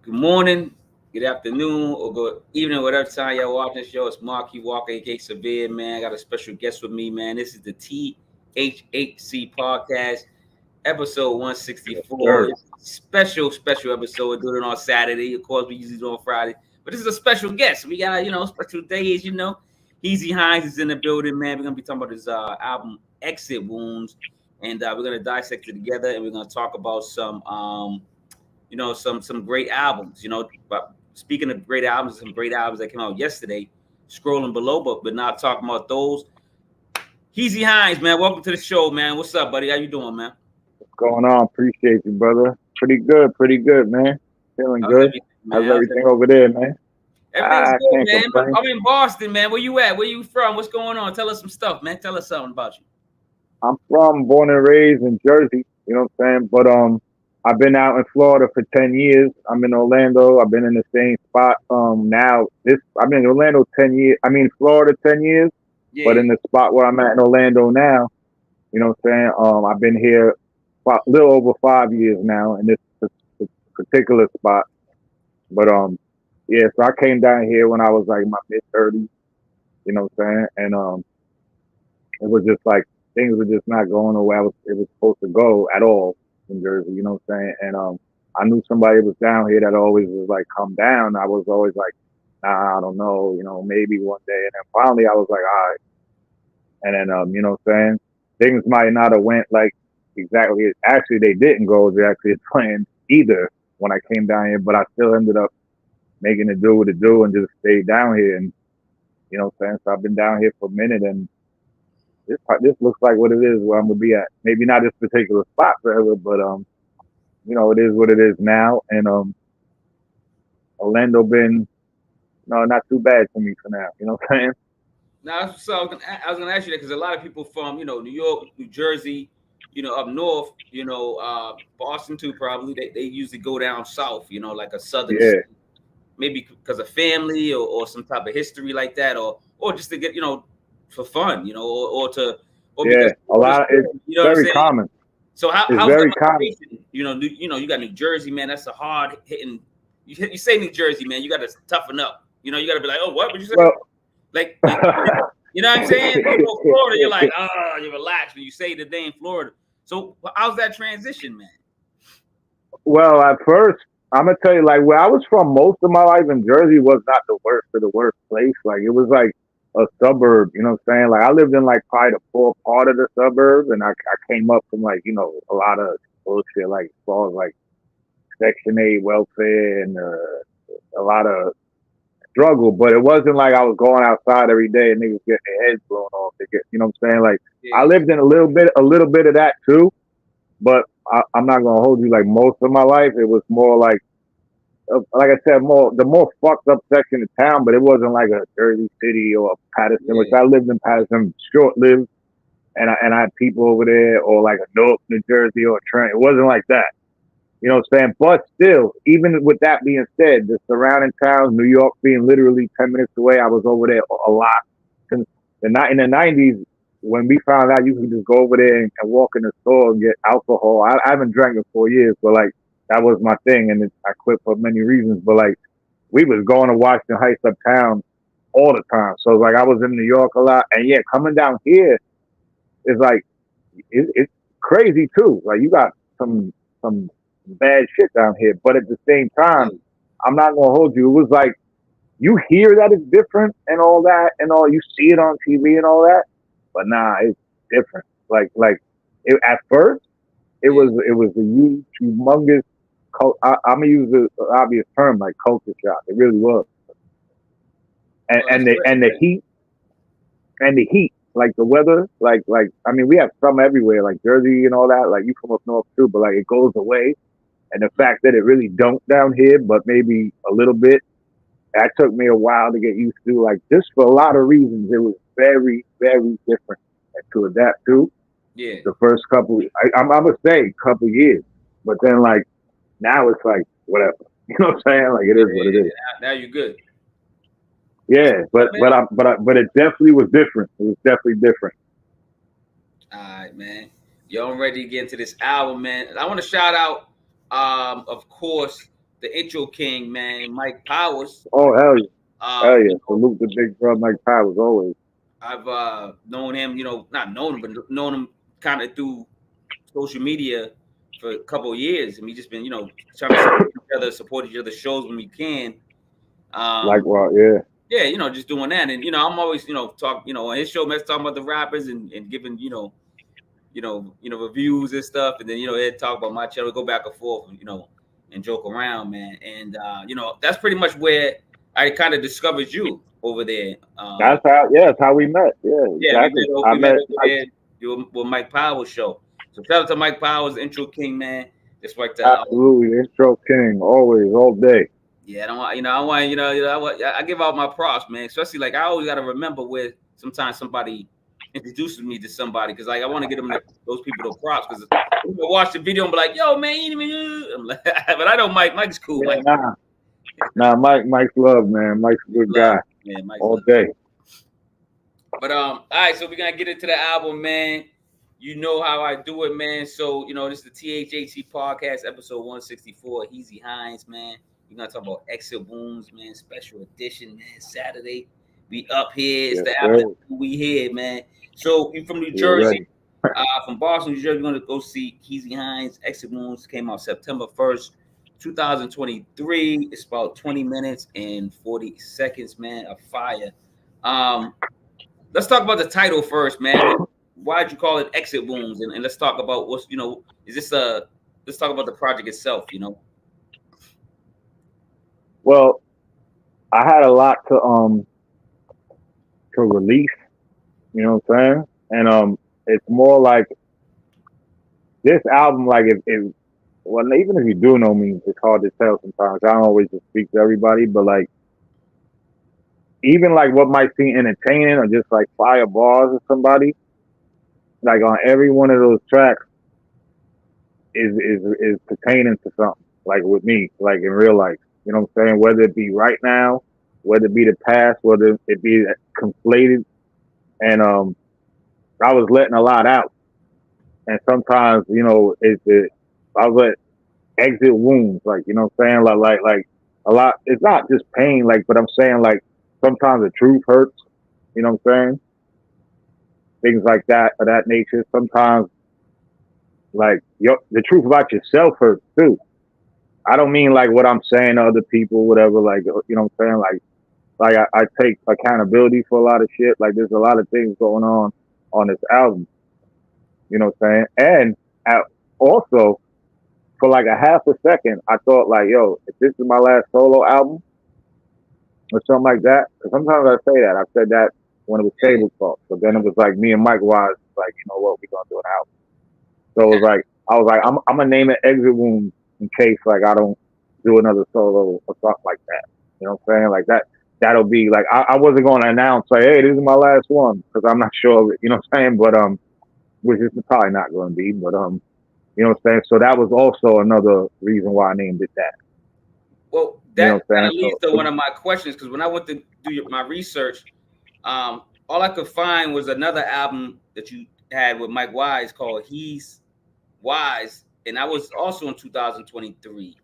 Good morning, good afternoon, or good evening, whatever time y'all watching the show. It's Marquis Walker, aka Cevere, man. I got a special guest with me, man. This is the THHC podcast, episode 164. Sure. It's a special episode. We're doing it on Saturday. Of course, we usually do it on Friday, but this is a special guest. We got, special days, Heezy Hines is in the building, man. We're going to be talking about his album, Exit Wounds, and we're going to dissect it together, and we're going to talk about some great albums. But speaking of great albums, some great albums that came out yesterday. Scrolling below, but not talking about those. Heezy Hines, man, welcome to the show, man. What's up, buddy? How you doing, man? What's going on? Appreciate you, brother. Pretty good, man. Feeling How's good. everything, man? How's everything over there, man? Everything's I good, can't man. complain. I'm in Boston, man. Where you at? Where you from? What's going on? Tell us some stuff, man. Tell us something about you. I'm born and raised in Jersey, you know what I'm saying? But I've been out in Florida for 10 years. I'm in Orlando. I've been in the same spot I've been in Orlando 10 years. I mean Florida 10 years, but in the spot where I'm at in Orlando now, you know what I'm saying? I've been here a little over 5 years now in this particular spot. But yeah, so I came down here when I was like my mid-30s, you know what I'm saying? And it was just like things were just not going the way it was supposed to go at all in Jersey, you know what I'm saying? And I knew somebody was down here that always was like, come down. I was always like, nah, I don't know, maybe one day. And then finally I was like, all right. And then you know what I'm saying? Things might not have went like exactly actually they didn't go exactly as planned either when I came down here, but I still ended up making it do what it do and just stayed down here. And you know what I'm saying? So I've been down here for a minute, and this looks like what it is where I'm gonna be at. Maybe not this particular spot forever, but it is what it is now. And Orlando been not too bad for me for now. You know what I'm saying? Now, so I was gonna ask you that because a lot of people from New York, New Jersey, up north, Boston too, probably they usually go down south, like a southern Yeah. state, maybe because of family or some type of history like that, or just to get for fun, or to or Yeah, because a lot. It's you know what I'm very saying. common. So It's how's the very common. migration? You got New Jersey, man. That's a hard hitting. You say New Jersey, man. You got to toughen up. You got to be like, oh, what would you say? Well, Like, you know what I'm saying? You go Florida, you're like, you relax when you say the name Florida. So how's that transition, man? well, at first, I'm gonna tell you, like where I was from, most of my life in Jersey was not the worst of the worst place. Like it was like a suburb. You know what I'm saying? Like I lived in like probably the poor part of the suburb, and I came up from like a lot of bullshit, like as far as like Section 8 welfare and a lot of struggle, but it wasn't like I was going outside every day and niggas getting their heads blown off. You know what I'm saying? Like Yeah. I lived in a little bit of that too, but I'm not gonna hold you. Like most of my life, it was more like I said, the more fucked up section of town, but it wasn't like a Jersey City or a Patterson, which I lived in Patterson, short lived, and I had people over there, or like a Newark, New Jersey, or Trent. It wasn't like that. You know what I'm saying? But still, even with that being said, the surrounding towns, New York being literally 10 minutes away, I was over there a lot. Since in the 90s, when we found out you could just go over there and walk in the store and get alcohol. I haven't drank in 4 years, but like that was my thing, and I quit for many reasons. But like we was going to Washington Heights uptown all the time. So like I was in New York a lot, and yeah, coming down here is like it's crazy too. Like you got some bad shit down here, but at the same time, I'm not gonna hold you. It was like you hear that it's different and all that, and all you see it on TV and all that, but nah, it's different. At first, it was a huge, humongous. I'm gonna use the obvious term like culture shock. It really was, and the heat, like the weather, like I mean, we have some everywhere, like Jersey and all that. Like you from up north too, but like it goes away. And the fact that it really don't down here, but maybe a little bit, that took me a while to get used to. Like just for a lot of reasons, it was very, very different to adapt to. Yeah. The first couple, I'm gonna say couple years, but then like now it's like whatever. You know what I'm saying? Like it is what it is. Now you're good. Yeah, but it definitely was different. It was definitely different. All right, man. Yo, I'm ready to get into this album, man. I want to shout out, of course, the intro king, man, Mike Powers. Oh, hell yeah. Hell yeah. You know, Salute the big bro Mike Powers always. I've known him, not known him, but known him kind of through social media for a couple of years, and we just been, trying to support each other's shows when we can. Yeah. Yeah, just doing that, and I'm always, talk, on his show, man, talking about the rappers and giving, reviews and stuff, and then he'd talk about my channel, go back and forth, and joke around, man, and that's pretty much where I kind of discovered you over there. That's how we met. Yeah, exactly. We met over there with Mike Powers show. So shout out to Mike Powers, intro king, man. Just like that. Absolutely, intro king, always, all day. Yeah, I give out my props, man. Especially like I always got to remember where sometimes somebody introduces me to somebody, because like I want to get those people the props, because watch the video and be like, yo, man, I'm like, but I know Mike's cool. Yeah, Mike's love, man. Mike's a good guy. Yeah, Mike's all day. But all right, so we're gonna get into the album, man. You know how I do it, man. So this is the THHC podcast, episode 164. Heezy Hines, man. We're gonna talk about Exit Wounds, man. Special edition, man. Saturday, we up here. It's the album. We here, man. So you from New Jersey, from Boston, New Jersey. We're gonna go see Heezy Hines. Exit Wounds came out September 1st, 2023. It's about 20 minutes and 40 seconds, man. Of fire. Let's talk about the title first, man. Why'd you call it Exit Wounds? And let's talk about what's, let's talk about the project itself, Well, I had a lot to release, you know what I'm saying? And it's more like this album, like well, even if you do know me, it's hard to tell sometimes. I don't always just speak to everybody, but like even like what might seem entertaining or just like fire bars or somebody, like on every one of those tracks is pertaining to something, like with me, like in real life. You know what I'm saying? Whether it be right now, whether it be the past, whether it be conflated. And I was letting a lot out. And sometimes, I was let exit wounds, like, you know what I'm saying? Like a lot, it's not just pain, like, but I'm saying like sometimes the truth hurts, you know what I'm saying? Things like that, of that nature. Sometimes like the truth about yourself hurts too. I don't mean like what I'm saying to other people, whatever, like, you know what I'm saying? Like I take accountability for a lot of shit. Like there's a lot of things going on this album. You know what I'm saying? And also, for like a half a second, I thought like, yo, if this is my last solo album or something like that, because sometimes I say that. I said that when it was Table Talk. But then it was like me and Micwise, like, you know what, we're going to do an album. So it was like, I was like, I'm going to name it Exit Wounds in case like I don't do another solo or something like that. You know what I'm saying? Like that'll be like, I wasn't going to announce like, hey, this is my last one, because I'm not sure of it, you know what I'm saying? But which is probably not going to be, but you know what I'm saying? So that was also another reason why I named it that. Well, that leads to one of my questions, because when I went to do my research, all I could find was another album that you had with Micwise called He's Wise, and that was also in 2023.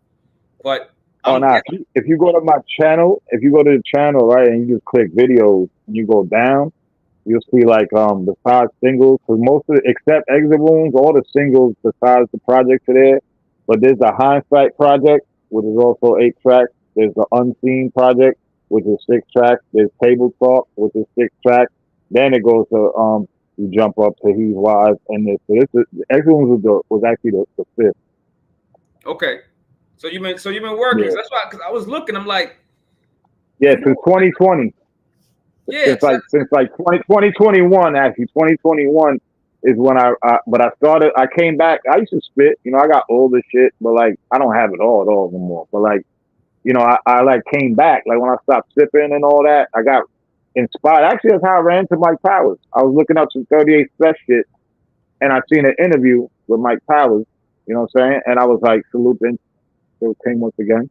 But if you go to my channel, if you go to the channel, right, and you just click videos, and you go down, you'll see like the 5 singles. Because most of except Exit Wounds, all the singles besides the projects are there. But there's the Hinds Sight project, which is also 8 tracks. There's the Unseen project, which is 6 tracks. There's Table Talk, which is 6 tracks. Then it goes to you jump up to He's Wise, and this Exit Wounds was actually the 5th. Okay, so you've been working. Yeah. So that's why, because I was looking, I'm like, yeah, since 2020. Yeah, since 2021, actually 2021 is when I started. I came back. I used to spit, I got older shit, but like I don't have it all no more. But like, I like came back. Like when I stopped sipping and all that, I got inspired. Actually, that's how I ran into Mike Powers. I was looking up some 38 Special shit, and I seen an interview with Mike Powers. You know what I'm saying? And I was like, salute to King once again.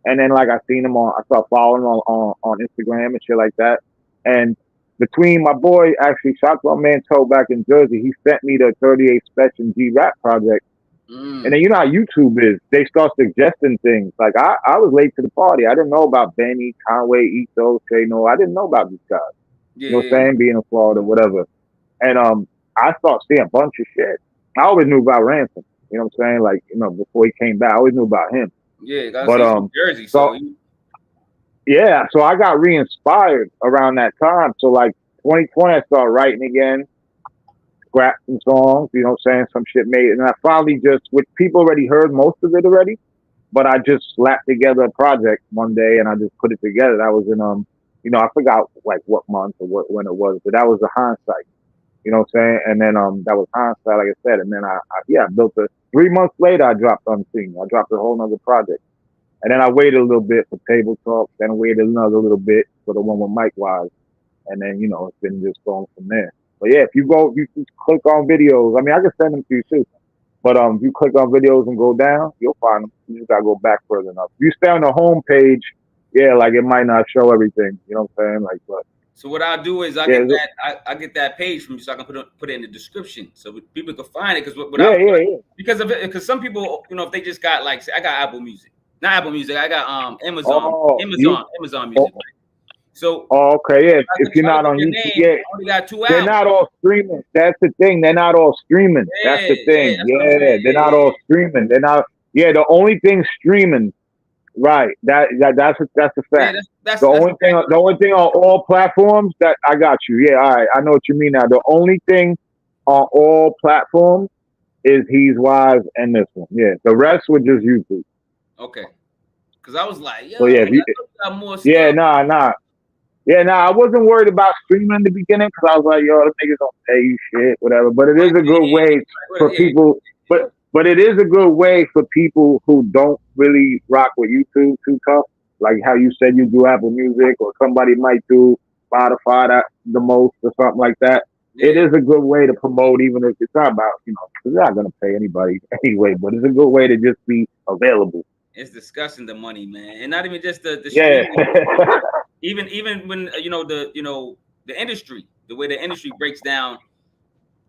And then like I seen him I started following him on Instagram and shit like that. And between my boy, actually, shout out to my man Toe back in Jersey, he sent me the 38 Special G Rap project. And then you know how YouTube is. They start suggesting things. Like I was late to the party. I didn't know about Benny, Conway, Ito, Shano. I didn't know about these guys. Yeah, You know what I'm saying? Being in Florida, whatever. And I started seeing a bunch of shit. I always knew about Ransom. You know what I'm saying? Like, you know, before he came back, I always knew about him. Yeah, but New Jersey, so yeah, so I got re-inspired around that time. So like 2020, I started writing again, scrapped some songs, you know what I'm saying? Some shit made, and I finally just, which people already heard most of it already, but I just slapped together a project one day and I just put it together. That was in, you know, I forgot like what month or when it was, but that was the Hinds Sight. You know what I'm saying? And then that was Hinds Sight, like I said. And then I built 3 months later, I dropped Unseen. I dropped a whole nother project. And then I waited a little bit for Table Talk. Then I waited another little bit for the one with Micwise. And then, you know, it's been just going from there. But yeah, if you just click on videos. I mean, I can send them to you too. But if you click on videos and go down, you'll find them. You just got to go back further enough. If you stay on the home page, yeah, like it might not show everything. You know what I'm saying? Like, but. So what I'll do is I get that page from you, so I can put it in the description, so people can find it. Because some people, you know, if they just got like, say, I got Apple Music, not Apple Music, I got Amazon Music. So okay, yeah. If you're not on YouTube, yeah, only got 2 they're not all streaming. That's the thing. They're not all streaming. That's the thing. Yeah, they're not all streaming. They're not. Yeah, the only thing streaming. Right. That's a fact. Yeah, the only thing on all platforms that I got you. Yeah, all right. I know what you mean now. The only thing on all platforms is He's Wise and this one. Yeah. The rest were just YouTube. Okay. Because I was like, yo, so yeah, got more stuff. Yeah, nah. Yeah, I wasn't worried about streaming in the beginning because I was like, yo, the niggas don't pay you shit, whatever. But it is a good way for people. But it is a good way for people who don't really rock with YouTube too tough. Like how you said you do Apple Music, or somebody might do Spotify that the most or something like that. Yeah. It is a good way to promote, even if it's not about, you know, it's not going to pay anybody anyway, but it's a good way to just be available. It's discussing the money, man. And not even just the yeah. even when, the industry, the way the industry breaks down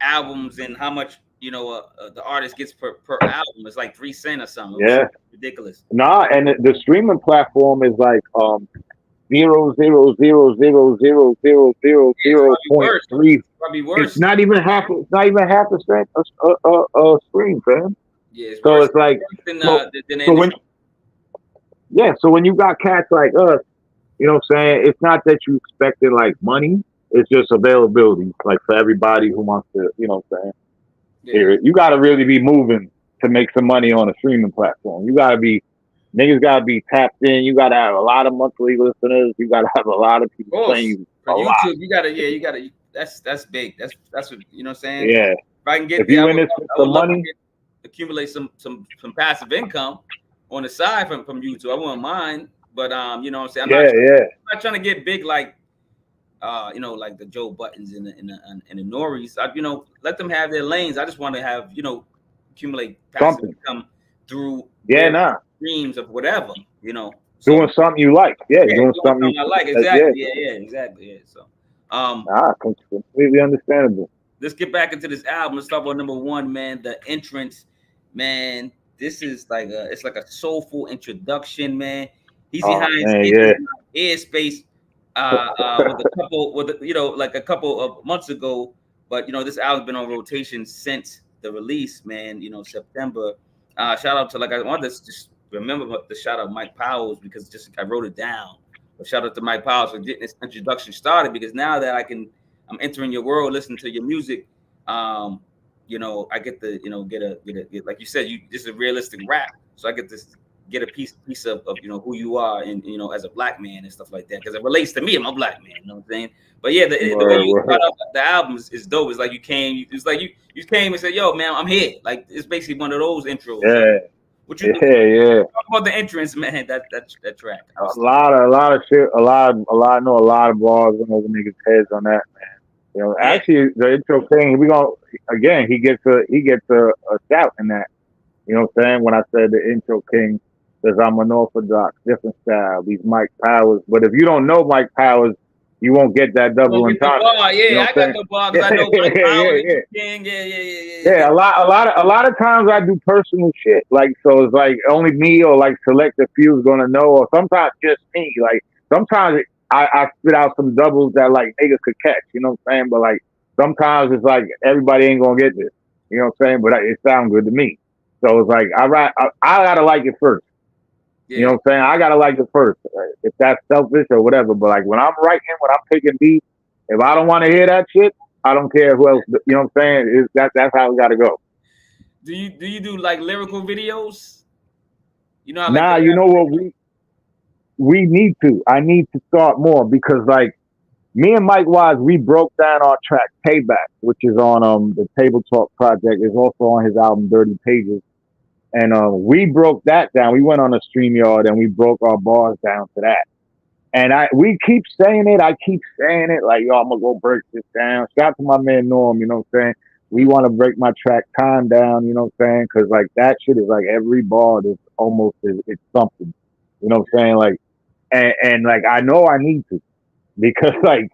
albums and how much, the artist gets per album. It's like 3 cents or something. Yeah, ridiculous. Nah, and the streaming platform is like 0.3. Probably worse. It's not even half. It's not even half a cent a stream, fam. Yeah, it's like so when you got cats like us, you know what I'm saying? It's not that you expected like money. It's just availability, like for everybody who wants to, you know what I'm saying? Yeah. You got to really be moving to make some money on a streaming platform. Niggas got to be tapped in. You got to have a lot of monthly listeners. You got to have a lot of people playing you. For YouTube, you got to. That's big. That's what, you know what I'm saying? Yeah. If I can get if you in this for money, accumulate some passive income on the side from YouTube, I wouldn't mind. But you know what I'm saying? I'm not trying to get big like. Like the Joe Buttons and the Noris. Let them have their lanes. I just want to have, accumulate passive income through streams of whatever, doing something you like. Doing something I like. Exactly. Exactly. Yeah. So, completely understandable. Let's get back into this album. Let's talk about number 1, man. The entrance, man. This is like it's like a soulful introduction, man. Heezy Hines, Airspace. With a couple of months ago, but this album's been on rotation since the release, man. September. Shout out to I wanted to just remember the shout out Mike Powers because I wrote it down. But shout out to Mike Powers for getting this introduction started because now that I'm entering your world, listening to your music, I get to get like you said, this is a realistic rap, so I get this. Get a piece of who you are and as a black man and stuff like that because it relates to me. I'm a black man, you know what I'm saying? But yeah, the way you brought up the album is dope. It's like you came and said, "Yo, man, I'm here." Like it's basically one of those intros. Yeah. What you talk about the entrance, man? That track. A lot of shit. I know a lot of bars on those niggas' heads on that, man. Actually, the intro thing. He gets a shout in that. You know what I'm saying? When I said the intro king. Because I'm unorthodox, different style. These Mike Powers. But if you don't know Mike Powers, you won't get that double entendre. Yeah, you know I got the bar because I know Mike Howard is king. Yeah, a lot of times I do personal shit. Like, so it's like only me or like select a few is gonna know, or sometimes just me. Like sometimes I spit out some doubles that like niggas could catch. You know what I'm saying? But like sometimes it's like everybody ain't gonna get this. You know what I'm saying? But it sounds good to me. So it's like I gotta like it first. Yeah. You know what I'm saying? I gotta like it first. If that's selfish or whatever. But like when I'm writing, when I'm picking beats, if I don't want to hear that shit, I don't care who else. You know what I'm saying? That's how it gotta go. Do you do like lyrical videos? You know how Nah, you know what we need to. I need to start more because like me and Micwise, we broke down our track Payback, which is on the Table Talk project. Is also on his album Dirty Pages. And we broke that down. We went on a StreamYard and we broke our bars down to that. And we keep saying it. I keep saying it like, yo, I'm gonna go break this down. Shout out to my man Norm, you know what I'm saying? We want to break my track time down, you know what I'm saying? Because like that shit is like every bar is almost it's something, you know what I'm saying? Like, and like I know I need to because like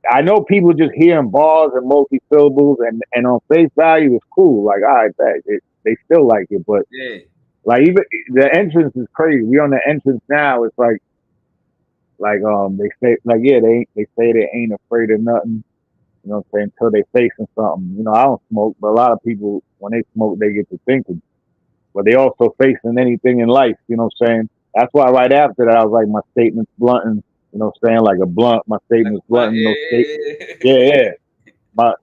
I know people just hearing bars and multi syllables and on face value it's cool. Like, all right, they still like it, but like even the entrance is crazy. We on the entrance now. It's like they say like they say they ain't afraid of nothing. You know what I'm saying? Until they facing something. You know, I don't smoke, but a lot of people when they smoke they get to thinking. But they also facing anything in life. You know what I'm saying? That's why right after that I was like my statement's blunting. You know what I'm saying? Like a blunt. My statement's blunting. No state. Yeah. My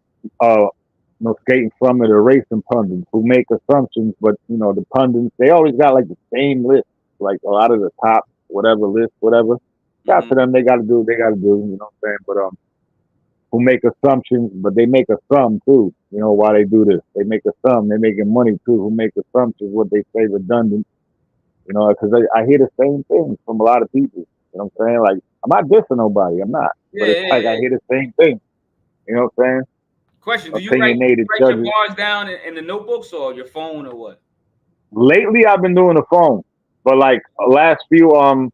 no skating from it, erasing pundits who make assumptions, but you know the pundits they always got like the same list, like a lot of the top whatever list, whatever. Shout to them, they got to do what they got to do. You know what I'm saying? But who make assumptions, but they make a sum too. You know why they do this? They make a sum. They're making money too. Who make assumptions? What they say redundant. You know, because I hear the same things from a lot of people. You know what I'm saying? Like I'm not dissing nobody. I'm not. But it's like I hear the same thing. You know what I'm saying? Question: do you write your bars down in the notebooks or your phone or what? Lately, I've been doing the phone, but like last few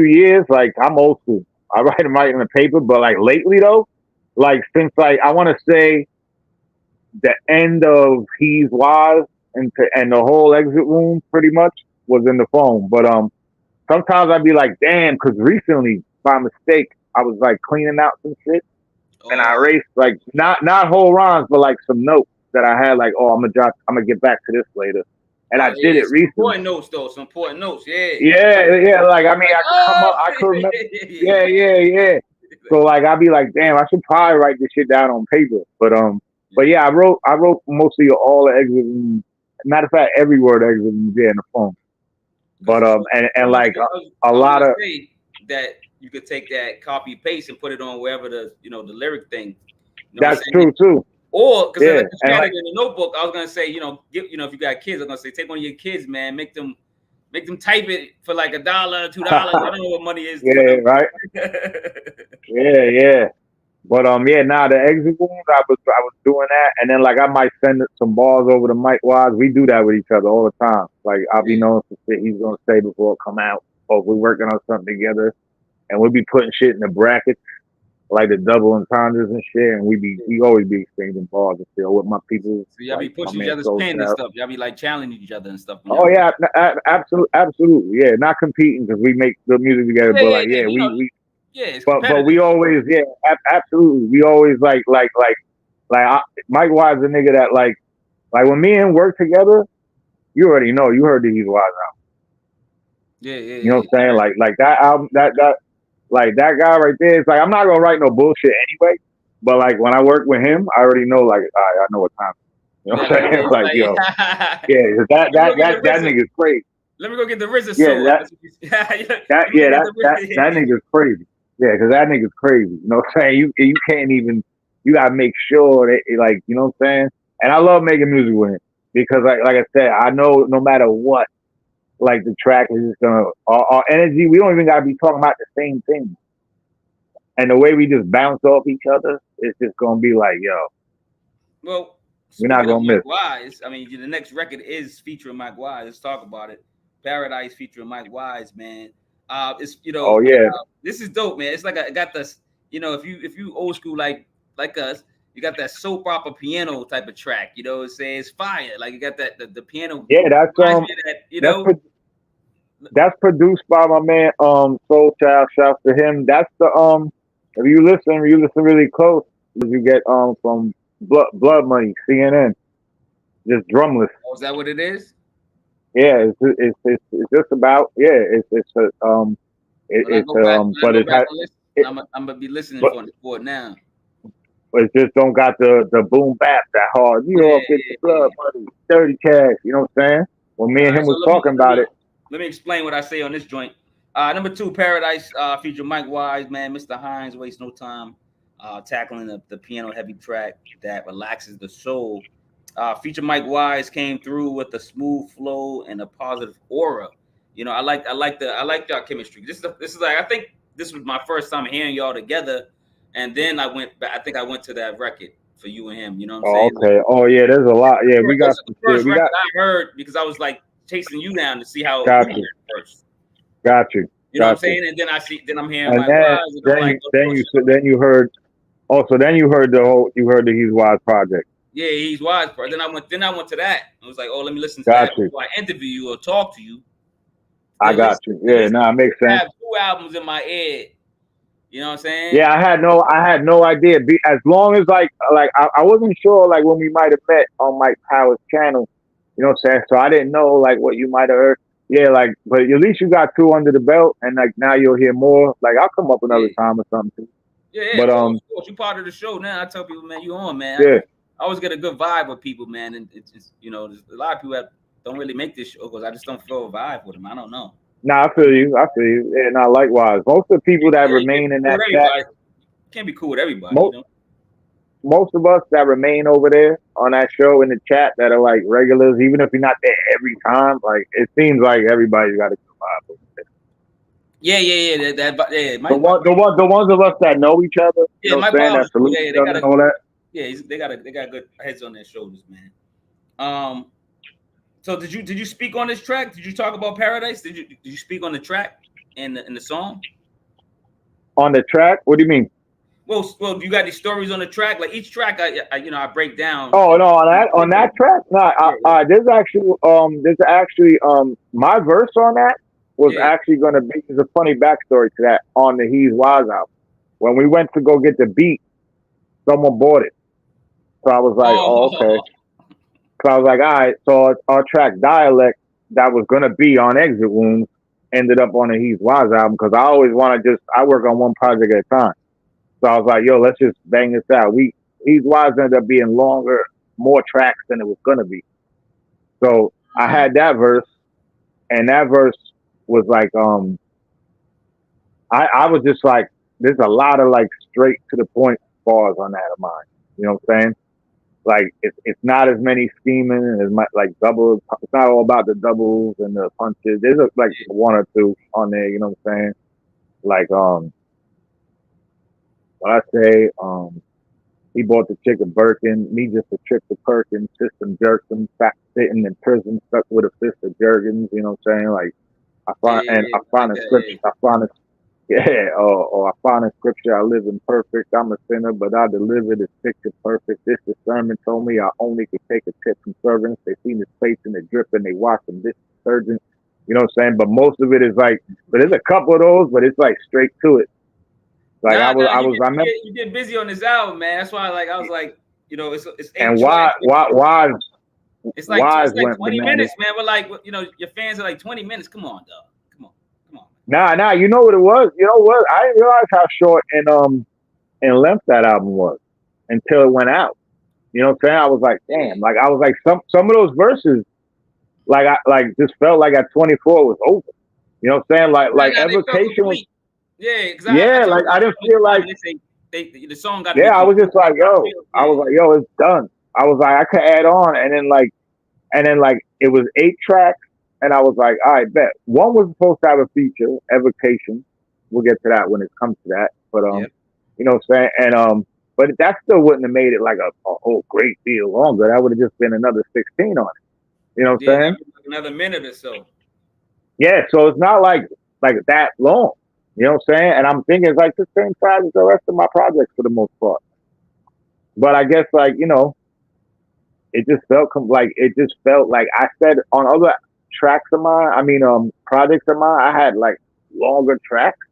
years, like I'm old school. I write them right in the paper, but like lately though, like since like I want to say the end of He's Wise and the whole exit room pretty much was in the phone. But sometimes I'd be like, damn, because recently by mistake I was like cleaning out some shit. And I erased like not whole rhymes, but like some notes that I had. Like, I'm gonna get back to this later. And I did it recently. Important notes, though. Some important notes. Yeah. Like I mean, I could remember. Yeah. So like I'd be like, damn, I should probably write this shit down on paper. But yeah, I wrote mostly all the exit. Matter of fact, every word exit in the phone. But and like a lot of that. You could take that copy paste and put it on wherever the lyric thing. You know that's true too. Or because if you had it in the notebook, I was gonna say, if you got kids, I'm gonna say take one of your kids, man, make them type it for like $1, $2. I don't know what money is. Yeah, right. yeah. But the exit wounds, I was doing that, and then like I might send some bars over to Micwise. We do that with each other all the time. Like I'll be knowing some shit he's gonna say before it come out, or if we're working on something together. And we'll be putting shit in the brackets, like the double entendres and shit. And we always be exchanging bars and shit with my people. So y'all be pushing each other's pen and stuff. Y'all be like challenging each other and stuff. Oh yeah, absolutely. Yeah, not competing because we make good music together. But like, but we always, absolutely. We always like Micwise a nigga that like when me and him work together, you already know. You heard the He's Wise album. Yeah. You know what I'm saying? Like that album, that like that guy right there, it's like I'm not gonna write no bullshit anyway. But like when I work with him, I already know like I know what time. You know what I'm saying? Like yo, that nigga's crazy. Let me go get the RZA. That nigga's crazy. Yeah, because that nigga's crazy. You know what I'm saying? You can't even. You gotta make sure that like you know what I'm saying. And I love making music with him because like I said, I know no matter what. Like the track is just gonna our energy. We don't even gotta be talking about the same thing, and the way we just bounce off each other, it's just gonna be like, yo. Well, we're not gonna miss. Micwise, I mean, the next record is featuring Micwise. Let's talk about it. Paradise featuring Micwise, man. It's Oh yeah. This is dope, man. It's like I got this. you know, if you old school like us, you got that soap opera piano type of track. You know, it says fire. Like you got that the piano. Yeah, that's Reminds me of that, you that's know. that's produced by my man Soul Child. Shouts to him. That's the if you listen really close, you get from Blood Money, CNN, just drumless. Oh, is that what it is? Yeah, it's just about it's When I it's go back, but it has and listen, it, I'm gonna be listening but for it now. it just don't got the boom bap that hard. You Yeah, know, get the yeah. blood money, dirty cash. You know what I'm saying? When me All and right, him so was talking about it. let me explain what I say on this joint. Number 2, Paradise, feature Micwise, man. Mr. Hines wastes no time tackling the piano heavy track that relaxes the soul. Feature Micwise came through with a smooth flow and a positive aura. You know, I like y'all chemistry. This is like, I think this was my first time hearing y'all together, and then I went back. I think I went to that record for you and him. You know what I'm Oh, saying? okay. Oh yeah, there's a lot. Yeah, we got This is the some shit. first We record got I heard because I was like chasing you down to see how you got heard you, it first. got you, You know what I'm got you. saying? And then I'm hearing And my wise, and I'm like, oh, then you heard. Also, then you heard the He's Wise project. yeah, he's wise, bro. Then I went to that. I was like, oh, let me listen to Got that you. before I interview you or talk to you. I got you. Yeah, nah, it makes I sense. have 2 albums in my head. You know what I'm saying? Yeah, I had no idea. As long as I wasn't sure like when we might have met on Mike Power's channel. You know what I'm saying? So I didn't know like what you might have heard. Yeah, like, but at least you got 2 under the belt, and like now you'll hear more. Like I'll come up another time or something. Yeah, But of course, you part of the show now. I tell people, man, you on, man. yeah. I always get a good vibe with people, man, and it's you know, there's a lot of people that don't really make this show because I just don't feel a vibe with them. I don't know. Nah, I feel you. Yeah, nah, likewise. Most of the people that remain in that chat, can't be cool with everybody, most, you know. most of us that remain over there on that show in the chat that are like regulars, even if you're not there every time, like it seems like everybody's got a good vibe over there. Yeah. The ones of us that know each other, you know what I'm saying, that salute each other and all that. Yeah, they got good heads on their shoulders, man. So did you speak on this track? Did you talk about Paradise? Did you speak on the track and in the song? On the track? What do you mean? Well, you got these stories on the track. Like each track, I break down. Oh no, on that track, there's actually my verse on that was actually going to be. There's a funny backstory to that on the He's Wise album. When we went to go get the beat, someone bought it, so I was like, oh okay. So I was like, all right. So our track Dialect that was going to be on Exit Wounds ended up on the He's Wise album because I always want to I work on one project at a time. So I was like, yo, let's just bang this out. He's Wise ended up being longer, more tracks than it was gonna be. So I had that verse, and that verse was like, I was just like, there's a lot of like straight to the point bars on that of mine. You know what I'm saying? Like it's not as many scheming as much like double. It's not all about the doubles and the punches. There's like 1 or 2 on there. You know what I'm saying? Like what I say, he bought the chick a Birkin, me just a trip to Perkins, system jerked him, sitting in prison, stuck with a fist of Jergens, you know what I'm saying? Like, I find a scripture, I live imperfect, I'm a sinner, but I deliver this picture perfect. This discernment told me I only could take a tip from servants. They seen his face in the drip and they watch him detergent, you know what I'm saying? But most of it is like, but there's a couple of those, but it's like straight to it. Like you get busy on this album, man. That's why, like, I was like, you know, it's and why it's like 20 minutes, man. But like, you know, your fans are like 20 minutes. Come on, dog. Come on. Nah. You know what it was? You know what? I didn't realize how short in length that album was until it went out. You know what I'm saying? I was like, damn. Like I was like, some of those verses, like I just felt like at 24 was over. You know what I'm saying? Like Evocation was. Yeah, I didn't feel like the song got. Yeah, I was just like, yo, it's done. I was like, I could add on, and then like it was 8 tracks, and I was like, all right, bet. One was supposed to have a feature, Evocation. We'll get to that when it comes to that, but you know what I'm saying, and but that still wouldn't have made it like a whole great deal longer. That would have just been another 16 on it. You know what I'm saying? Another minute or so. Yeah, so it's not like that long. You know what I'm saying? And I'm thinking it's like the same size as the rest of my projects for the most part. But I guess like, it just felt like I said on other tracks of mine, projects of mine, I had like longer tracks,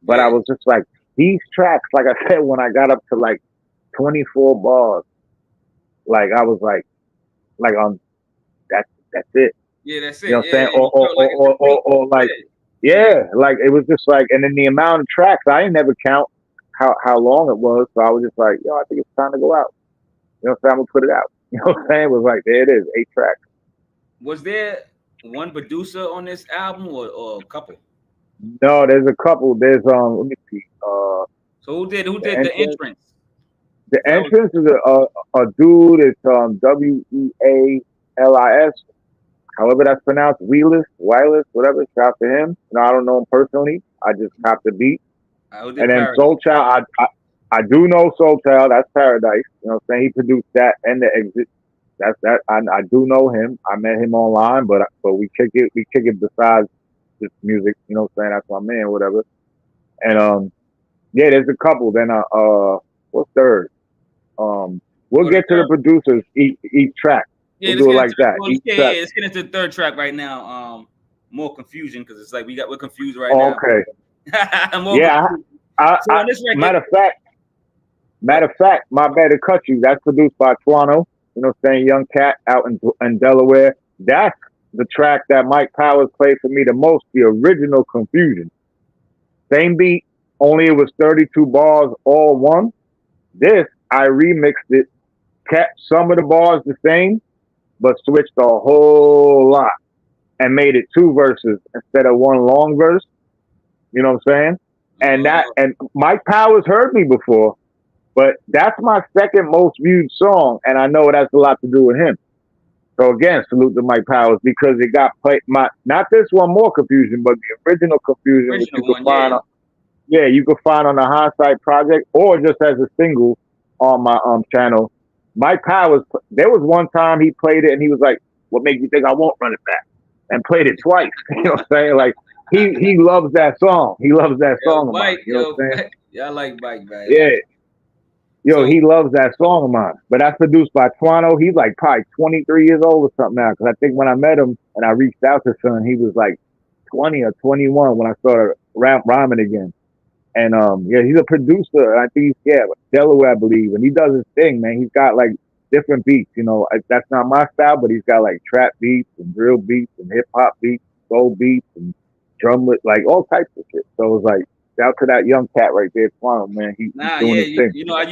but I Yeah. was just like, these tracks, like I said, when I got up to like 24 bars, like I was like that's it. Yeah, that's You know it. what I'm Yeah, saying? yeah. You felt like it's complete. Or like, Yeah. Yeah. yeah, like it was just like, and then the amount of tracks, I ain't never count how long it was. So I was just like, I think it's time to go out. You know what I'm saying? I'm gonna put it out. You know what I'm saying? It was like, there it is, 8 tracks. Was there one producer on this album or a couple? No, there's a couple. There's let me see. So who The did the entrance. entrance? The 'Cause I was entrance is a dude. It's Wealis. However that's pronounced, Wireless, whatever. Shout out to him. No, I don't know him personally. I just copped the beat. who And did then Paradise? Soul Child, I do know Soul Child. That's Paradise. You know what I'm saying? He produced that and the exit. That's that. I do know him. I met him online, but we kick it. We kick it besides just music. You know what I'm saying? That's my man, whatever. And yeah, there's a couple. Then what's third? We'll Oh, the get to the third. producers each track. Yeah, We'll let's do it get into like that. Each track. let's get into the third track right now. More confusion because it's like we're confused right Oh, now. okay. More Yeah. confusion. So I on this record, matter of fact. what? Matter of fact, my bad to cut you. That's produced by Toronto. You know what I'm saying? Young Cat out in Delaware. That's the track that Mike Powers played for me the most, the original Confusion. Same beat, only it was 32 bars, all one. This, I remixed it, kept some of the bars the same, but switched a whole lot and made it 2 verses instead of one long verse. You know what I'm saying? And Mike Powers heard me before, but that's my second most viewed song, and I know it has a lot to do with him. So again, salute to Mike Powers because it got played. Not this one, More Confusion, but the original Confusion, which you Original can one, find yeah. on, yeah, you can find on the Hinds Sight project or just as a single on my channel. Mike Powers, there was one time he played it and he was like, "What makes you think I won't run it back?" And played it twice. You know what I'm saying? Like he loves that song. He loves that Yo, song of mine. Mike, You know what I'm saying? yeah, I like Mike, man. Yeah. Yo, So he loves that song of mine. But that's produced by Toronto. He's like probably 23 years old or something now. Because I think when I met him and I reached out to son, he was like 20 or 21 when I started rhyming again. And yeah, he's a producer. I think Delaware, I believe, and he does his thing, man. He's got like different beats. That's not my style, but he's got like trap beats and drill beats and hip hop beats, soul beats and drumlet, like all types of shit. So it was like shout to that young cat right there, Toronto, man. He's doing yeah, his thing. I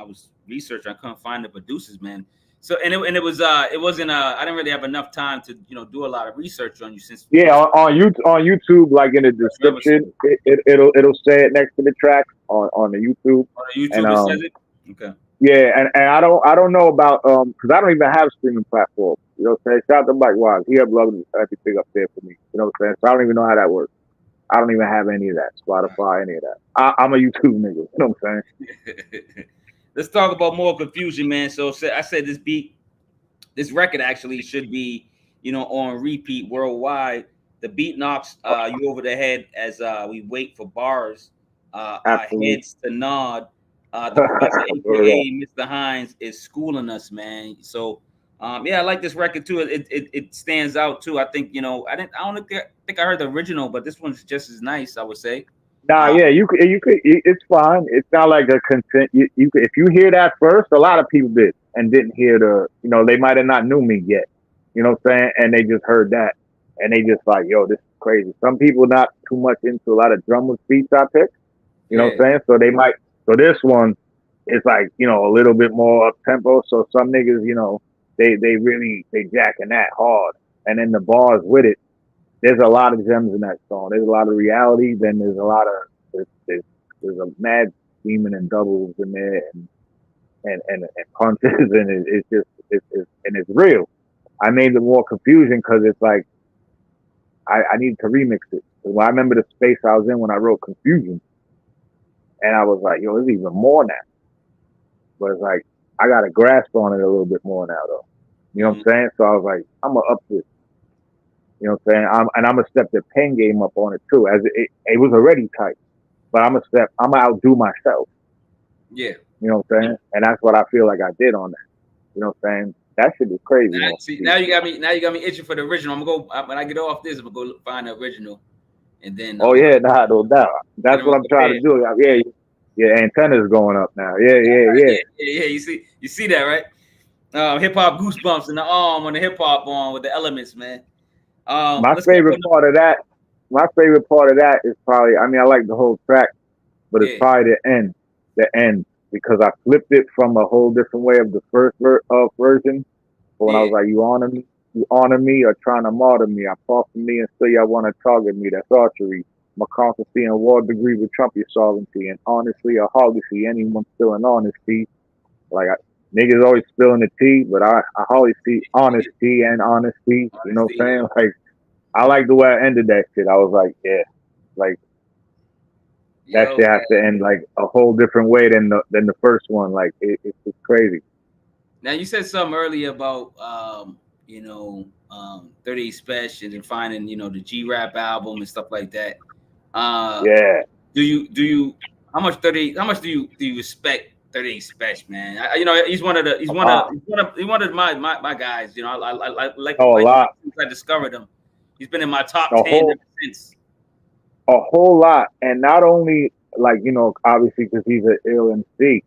was researching. I couldn't find the producers, man. So it was it wasn't I didn't really have enough time to do a lot of research on you since Yeah, on YouTube, like in the description, it'll say it next to the track on the YouTube. On the And YouTube it says it. Okay. yeah, and I don't know about because I don't even have streaming platforms. You know what I'm saying? Shout out to Micwise. He uploaded everything up there for me. You know what I'm saying? So I don't even know how that works. I don't even have any of that. Spotify, any of that. I'm a YouTube nigga. You know what I'm saying? Let's talk about More Confusion, man. So I said this record actually should be, on repeat worldwide. The beat knocks you over the head as we wait for bars, our Absolutely. heads to nod. The professor, aka Mr. Hines, is schooling us, man. So, yeah, I like this record too. It stands out too. I think I don't think I heard the original, but this one's just as nice, I would say. Nah, yeah, you could, it's fine. It's not like a content. You could, if you hear that first, a lot of people did and didn't hear they might have not knew me yet. You know what I'm saying? And they just heard that and they just like, yo, this is crazy. Some people not too much into a lot of drummer beats I pick. You know what I'm saying? So they might. So this one is like a little bit more up tempo. So some niggas, they really they jacking that hard, and then the bars with it. There's a lot of gems in that song. There's a lot of reality. Then there's a lot of there's a mad demon and doubles in there and punches and it's just and it's real. I made the More Confusion because it's like I needed to remix it. Well, I remember the space I was in when I wrote Confusion, and I was like, yo, there's even more now. But it's like I got a grasp on it a little bit more now, though. You know what I'm saying? So I was like, I'm gonna up this. You know what I'm saying? I'm gonna step the pen game up on it too. As it was already tight, but I'm gonna outdo myself. Yeah. You know what I'm saying? And that's what I feel like I did on that. You know what I'm saying? That shit is crazy. Now, see, now you got me itching for the original. I'm gonna go when I get off this. I'm gonna go find the original, and then Oh yeah, nah, no doubt. That's what I'm trying to do. Yeah, yeah, antenna's going up now. Yeah. You see that, right? Hip hop goosebumps in the arm on the hip hop on with the elements, man. My favorite part of that is probably. I mean, I like the whole track, but it's probably the end, because I flipped it from a whole different way of the first version. But when I was like, you honor me or trying to martyr me. I fought for me and still y'all want to target me. That's archery. My constancy and war degree would trump your sovereignty. And honestly, I hardly see anyone still in honesty. Like, niggas always spilling the tea, but I hardly see honesty and honesty. You know what I'm saying? Like, I like the way I ended that shit. I was like, yeah, like, that shit has to end like a whole different way than the first one. Like, it's crazy. Now, you said something earlier about 38 Special and finding the G-Rap album and stuff like that. Yeah. Do you how much do you respect 38 Special, man? He's one of my guys. I like a lot. Since I discovered him, he's been in my top 10 ever since. A whole lot, and not only like obviously because he's an ill MC,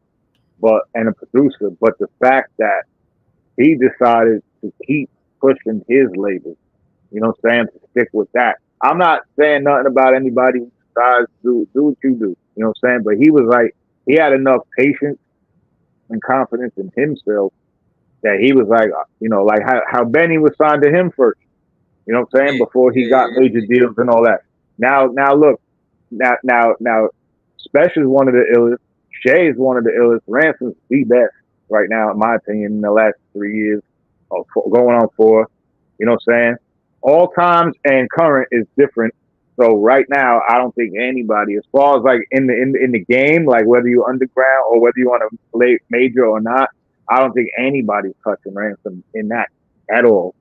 and a producer, but the fact that he decided to keep pushing his label. You know what I'm saying? To stick with that. I'm not saying nothing about anybody who decides to do what you do. You know what I'm saying? But he was like, he had enough patience and confidence in himself that he was like, like how Benny was signed to him first. You know what I'm saying? Before he got major deals and all that. Now look, now Special is one of the illest. Shay is one of the illest. Ransom's the best right now, in my opinion, in the last 3 years, or going on 4. You know what I'm saying? All times and current is different. So right now, I don't think anybody, as far as like in the game, like whether you're underground or whether you want to play major or not, I don't think anybody's touching Ransom in that at all.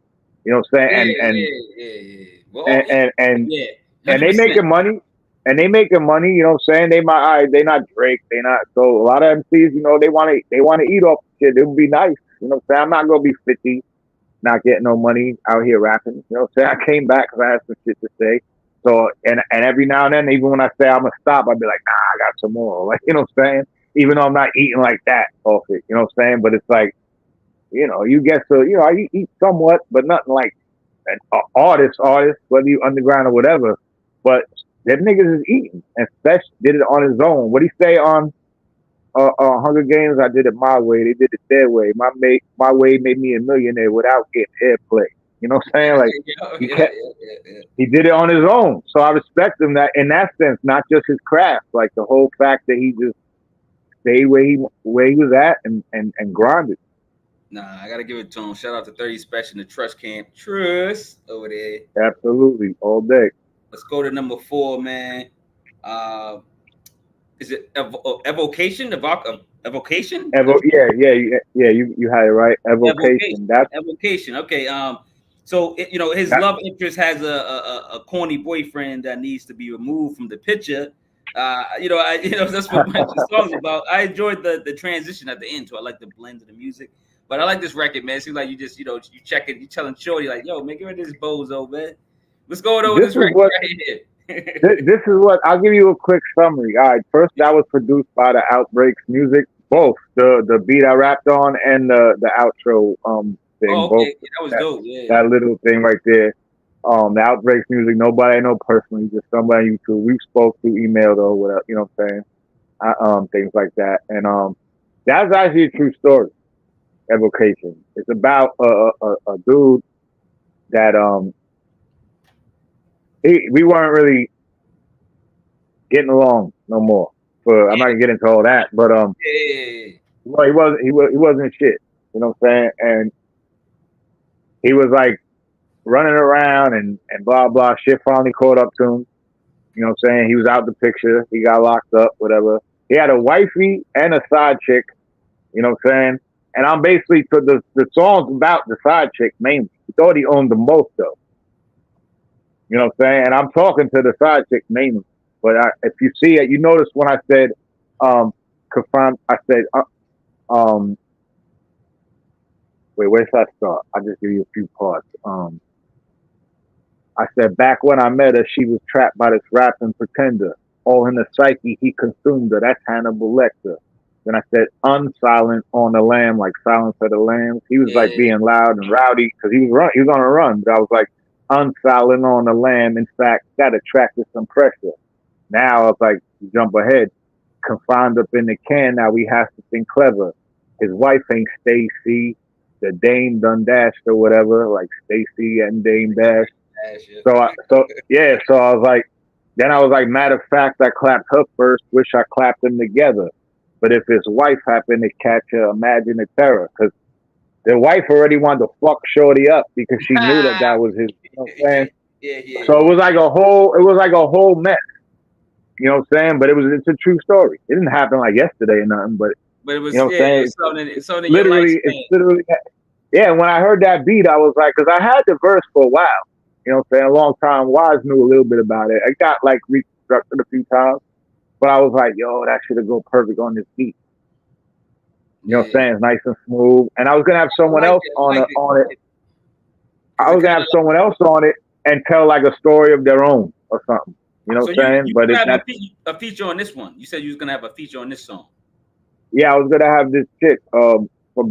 You know what I'm saying? And they making money. And they making money, you know what I'm saying? They not Drake, they not, so a lot of MCs, they want to eat off shit. It would be nice, you know what I'm saying? I'm not gonna be 50, not getting no money out here rapping. You know what I'm saying? I came back because I had some shit to say. So and every now and then, even when I say I'm gonna stop, I'll be like, nah, I got some more. Like, you know what I'm saying? Even though I'm not eating like that off it, you know what I'm saying? But it's like, you get to, I eat somewhat, but nothing like an artist, whether you underground or whatever. But that niggas is eating, and Special did it on his own. What he say on Hunger Games? I did it my way. They did it their way. My way made me a millionaire without getting airplay. You know what I'm saying? Like he did it on his own. So I respect him that in that sense, not just his craft, like the whole fact that he just stayed where he was at and grinded. Nah, I gotta give it to him. Shout out to 30 Special in the Trust Camp. Trust over there. Absolutely, all day. Let's go to number 4, man. Is it Evocation? Evocation? Yeah. You had it right. Evocation. That's Evocation. Okay. So his love interest has a corny boyfriend that needs to be removed from the picture. That's what the song's about. I enjoyed the transition at the end, so I like the blend of the music. But I like this record, man. It seems like you just, you check it, you telling Shorty like, yo, man, get rid of this bozo, man. What's going on with this record right here? This is what I'll give you a quick summary. All right, first that was produced by the Outbreaks Music, both the beat I rapped on and the outro thing. Oh, okay. That was dope. Yeah, that little thing right there. The Outbreaks Music, nobody I know personally, just somebody on YouTube. We spoke through email or whatever, you know what I'm saying? Things like that, and that's actually a true story. Evocation. It's about a dude that we weren't really getting along no more. I'm not gonna get into all that, but well, he wasn't shit. You know what I'm saying? And he was like running around and blah blah. Shit finally caught up to him. You know what I'm saying? He was out the picture. He got locked up. Whatever. He had a wifey and a side chick. You know what I'm saying? And I'm basically the song's about the side chick mainly. He thought he owned them both though. You know what I'm saying? And I'm talking to the side chick mainly. But if you see it, you notice when I said, confined, I said, wait, where should I start? I'll just give you a few parts. I said, back when I met her, she was trapped by this rapping pretender. All in the psyche, he consumed her. That's Hannibal Lecter. Then I said, unsilent on the lamb, like Silence of the Lambs. He was like being loud and rowdy because he was on a run. But I was like, unsilent on the lamb. In fact, that attracted some pressure. Now I was like, jump ahead. Confined up in the can, now we have to think clever. His wife ain't Stacy, the Dame done dashed or whatever, like Stacy and Dame Dash. So I was like, then I was like, matter of fact, I clapped her first. Wish I clapped them together. But if his wife happened to catch her, imagine the terror, because the wife already wanted to fuck Shorty up because she knew that was his. You know what I'm saying? Yeah. So it was like a whole mess. You know what I'm saying? But it's a true story. It didn't happen like yesterday or nothing. But it was, you know what I'm saying? it's literally. Yeah. When I heard that beat, I was like, because I had the verse for a while. You know what I'm saying? A long time. Wise knew a little bit about it. It got like reconstructed a few times. But I was like, yo, that should have go perfect on this beat. You know what I'm saying? It's nice and smooth. And I was gonna have someone else on it. I was gonna have someone else on it and tell like a story of their own or something. You know what I'm saying? You but it's have a feature on this one. You said you was gonna have a feature on this song. Yeah, I was gonna have this chick from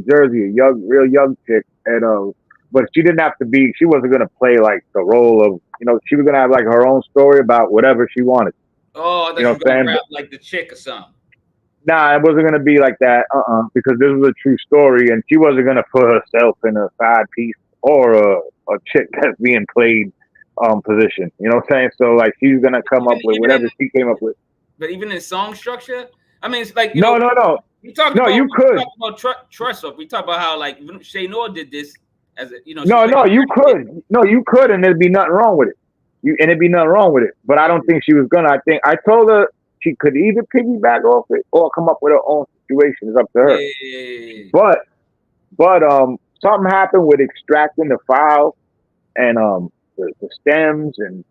Jersey, real young chick, and but she didn't have to be. She wasn't gonna play like the role of, you know. She was gonna have like her own story about whatever she wanted. Oh, I thought you know, gonna rap like the chick or something. Nah, it wasn't gonna be like that. Because this was a true story, and she wasn't gonna put herself in a side piece or a chick that's being played position. You know what I'm saying? So like she's gonna come up with whatever she came up with. But even in song structure, I mean, it's like no. You talk no, about you could. We talk about trust up. We talk about how like Shay Noor did this as a, you know. No, you could. No, you could, and there'd be nothing wrong with it. It'd be nothing wrong with it. But I don't think she was gonna. I told her she could either piggyback off it or come up with her own situation. It's up to her. Yeah. But something happened with extracting the files and the stems, and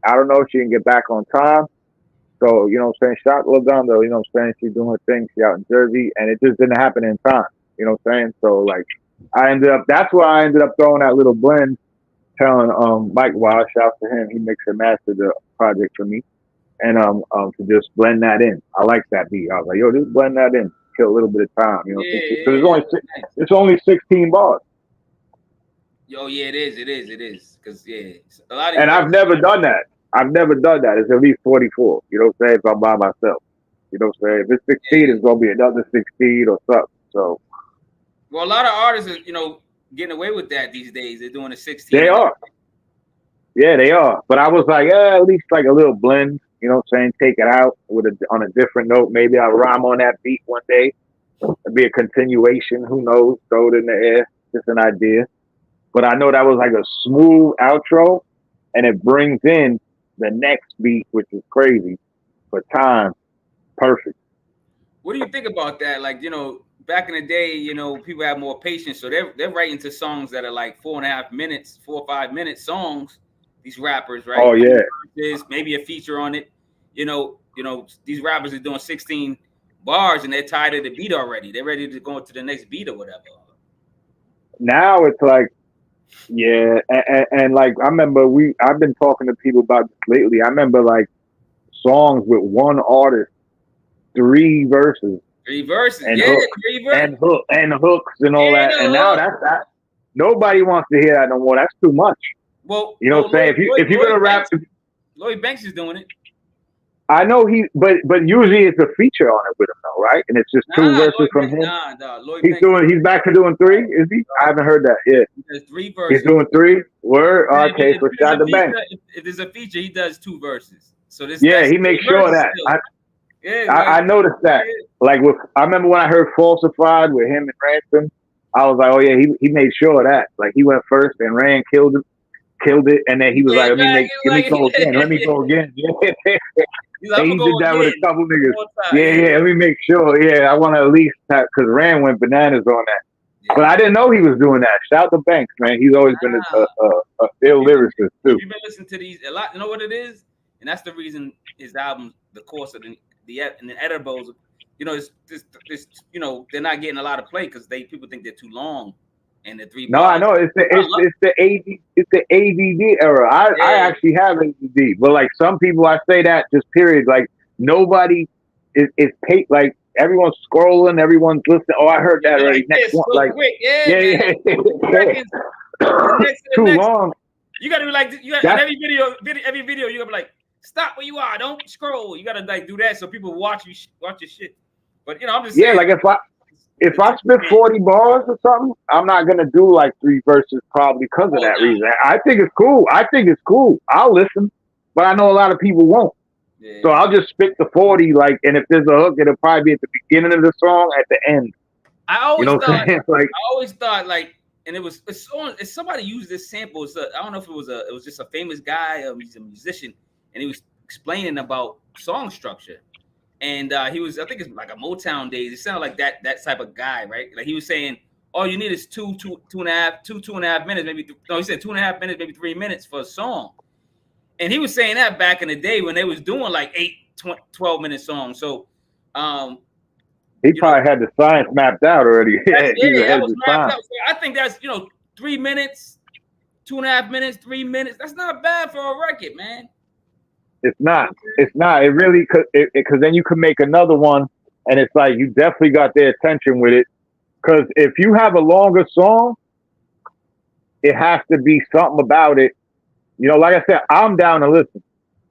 I don't know if she can get back on time. So, you know what I'm saying? Shout Lagondo, you know what I'm saying? She's doing her thing. She's out in Jersey, and it just didn't happen in time. You know what I'm saying? So, like, that's why I ended up throwing that little blend, telling Micwise, shout to him. He mixed and mastered the project for me. And to just blend that in. I like that beat. I was like, yo, just blend that in. Kill a little bit of time. You know, it's only 16 bars. Yo, yeah, it is. Because a lot of. And I've never done that. It's at least 44. You know what I'm saying? If I'm by myself. You know what I'm saying? If it's 16, it's gonna be another 16 or something. So. Well, a lot of artists are, you know, getting away with that these days. They're doing a 16. They are. Yeah, they are. But I was like, at least like a little blend. You know what I'm saying? Take it out on a different note. Maybe I'll rhyme on that beat one day. It'll be a continuation. Who knows? Throw it in the air. Just an idea. But I know that was like a smooth outro, and it brings in the next beat, which is crazy. For time, perfect. What do you think about that? Like, you know, back in the day, you know, people have more patience, so they're writing to songs that are like 4.5 minutes, 4 or 5 minute songs. These rappers, right? Oh yeah. Maybe a feature on it. You know, these rappers are doing 16 bars and they're tired of the beat already. They're ready to go to the next beat or whatever. Now it's like, yeah, and like I remember I've been talking to people about this lately. I remember like songs with one artist, 3 verses. 3 verses, and yeah, hooks, 3 verses. And hooks and all that. And now that's that. Nobody wants to hear that no more. That's too much. Well, you know what I'm saying? If you're gonna rap, Lloyd Banks is doing it. I know but usually it's a feature on it with him though, right? And it's just 2 verses from him. He's back to doing 3, is he? I haven't heard that yet. He does 3 verses. He's doing 3? Word? Okay, so shout out to Banks. If there's a feature, he does 2 verses. So this he makes sure of that. I noticed that. Like I remember when I heard Falsified with him and Ransom, I was like, oh yeah, he made sure of that. Like he went first and Rand killed it, and then he was like, let me go again. And he did that with a couple niggas. Yeah, let me make sure. Yeah, I want to at least have, because Rand went bananas on that. But I didn't know he was doing that. Shout out to Banks, man. He's always been a ill lyricist too. You've been listening to these a lot. You know what it is, and that's the reason his album, the course of the edibles, you know, it's this you know, they're not getting a lot of play because people think they're too long, and the 3 No, bars. I know it's the ADD era. I actually have ADD, but like some people, I say that just period. Like nobody is like. Everyone's scrolling. Everyone's listening. Oh, I heard that already. Next one, like quick. yeah. Too long. You gotta be like, every video, you gotta be like, stop where you are. Don't scroll. You gotta like do that so people watch your shit. But you know, I'm just saying, like if I spit 40 bars or something, I'm not gonna do like 3 verses probably because of that reason. I think it's cool. I'll listen, but I know a lot of people won't. Yeah. So I'll just spit the 40, like, and if there's a hook, it'll probably be at the beginning of the song, at the end. I always thought like, and it's somebody used this sample. I don't know if it was just a famous guy, he's a musician, and he was explaining about song structure. And he was, I think it's like a Motown days. It sounded like that type of guy, right? Like he was saying, all you need is two and a half minutes, maybe. No, he said 2.5 minutes, maybe 3 minutes for a song. And he was saying that back in the day when they was doing like 12-minute songs. So he probably had the science mapped out already. That was mapped out. So I think that's 3 minutes, 2.5 minutes, 3 minutes. That's not bad for a record, man. It's not. It's not. It really could, because then you could make another one, and it's like you definitely got their attention with it. Because if you have a longer song, it has to be something about it. You know, like I said, I'm down to listen,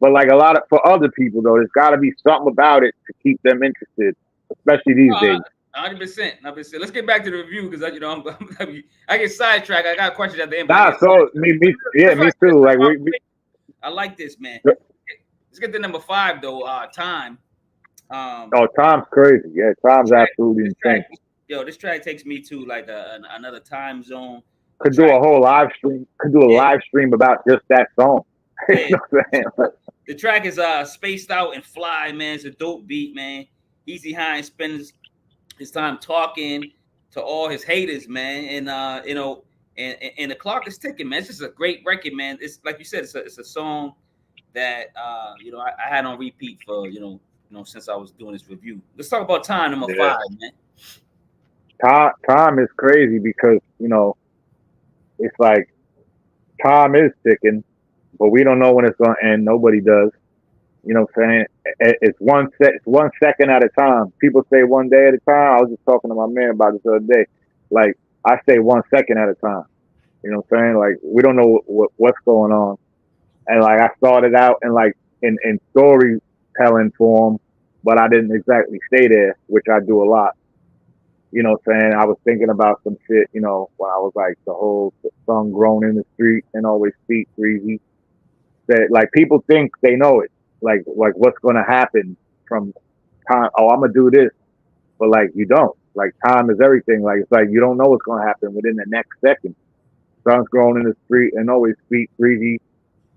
but like for other people though, there's got to be something about it to keep them interested, especially these days. 100%. Let's get back to the review because I get sidetracked. I got questions at the end. Me too. Like I like this, man. Let's get to number 5 though. Time. Time's crazy. Yeah, time's absolutely insane. This track takes me to like another time zone. Could do a whole live stream. Could do a live stream about just that song. Yeah. You know what I'm saying? The track is spaced out and fly, man. It's a dope beat, man. Heezy Hines spends his time talking to all his haters, man, and and the clock is ticking, man. It's just a great record, man. It's like you said, it's a song that I had on repeat for since I was doing this review. Let's talk about Time, number 5, man. Time is crazy because it's like time is ticking, but we don't know when it's gonna end. Nobody does. You know what I'm saying? It's 1 second at a time. People say 1 day at a time. I was just talking to my man about this the other day. Like I say 1 second at a time. You know what I'm saying? Like we don't know what's going on. And like I started out in storytelling form, but I didn't exactly stay there, which I do a lot. You know what I'm saying? I was thinking about some shit, when I was like the whole sun grown in the street and always speak breezy. That like people think they know it. Like what's gonna happen from time. Oh, I'm gonna do this. But like you don't. Like time is everything. Like it's like you don't know what's gonna happen within the next second. Sun's grown in the street and always speak breezy.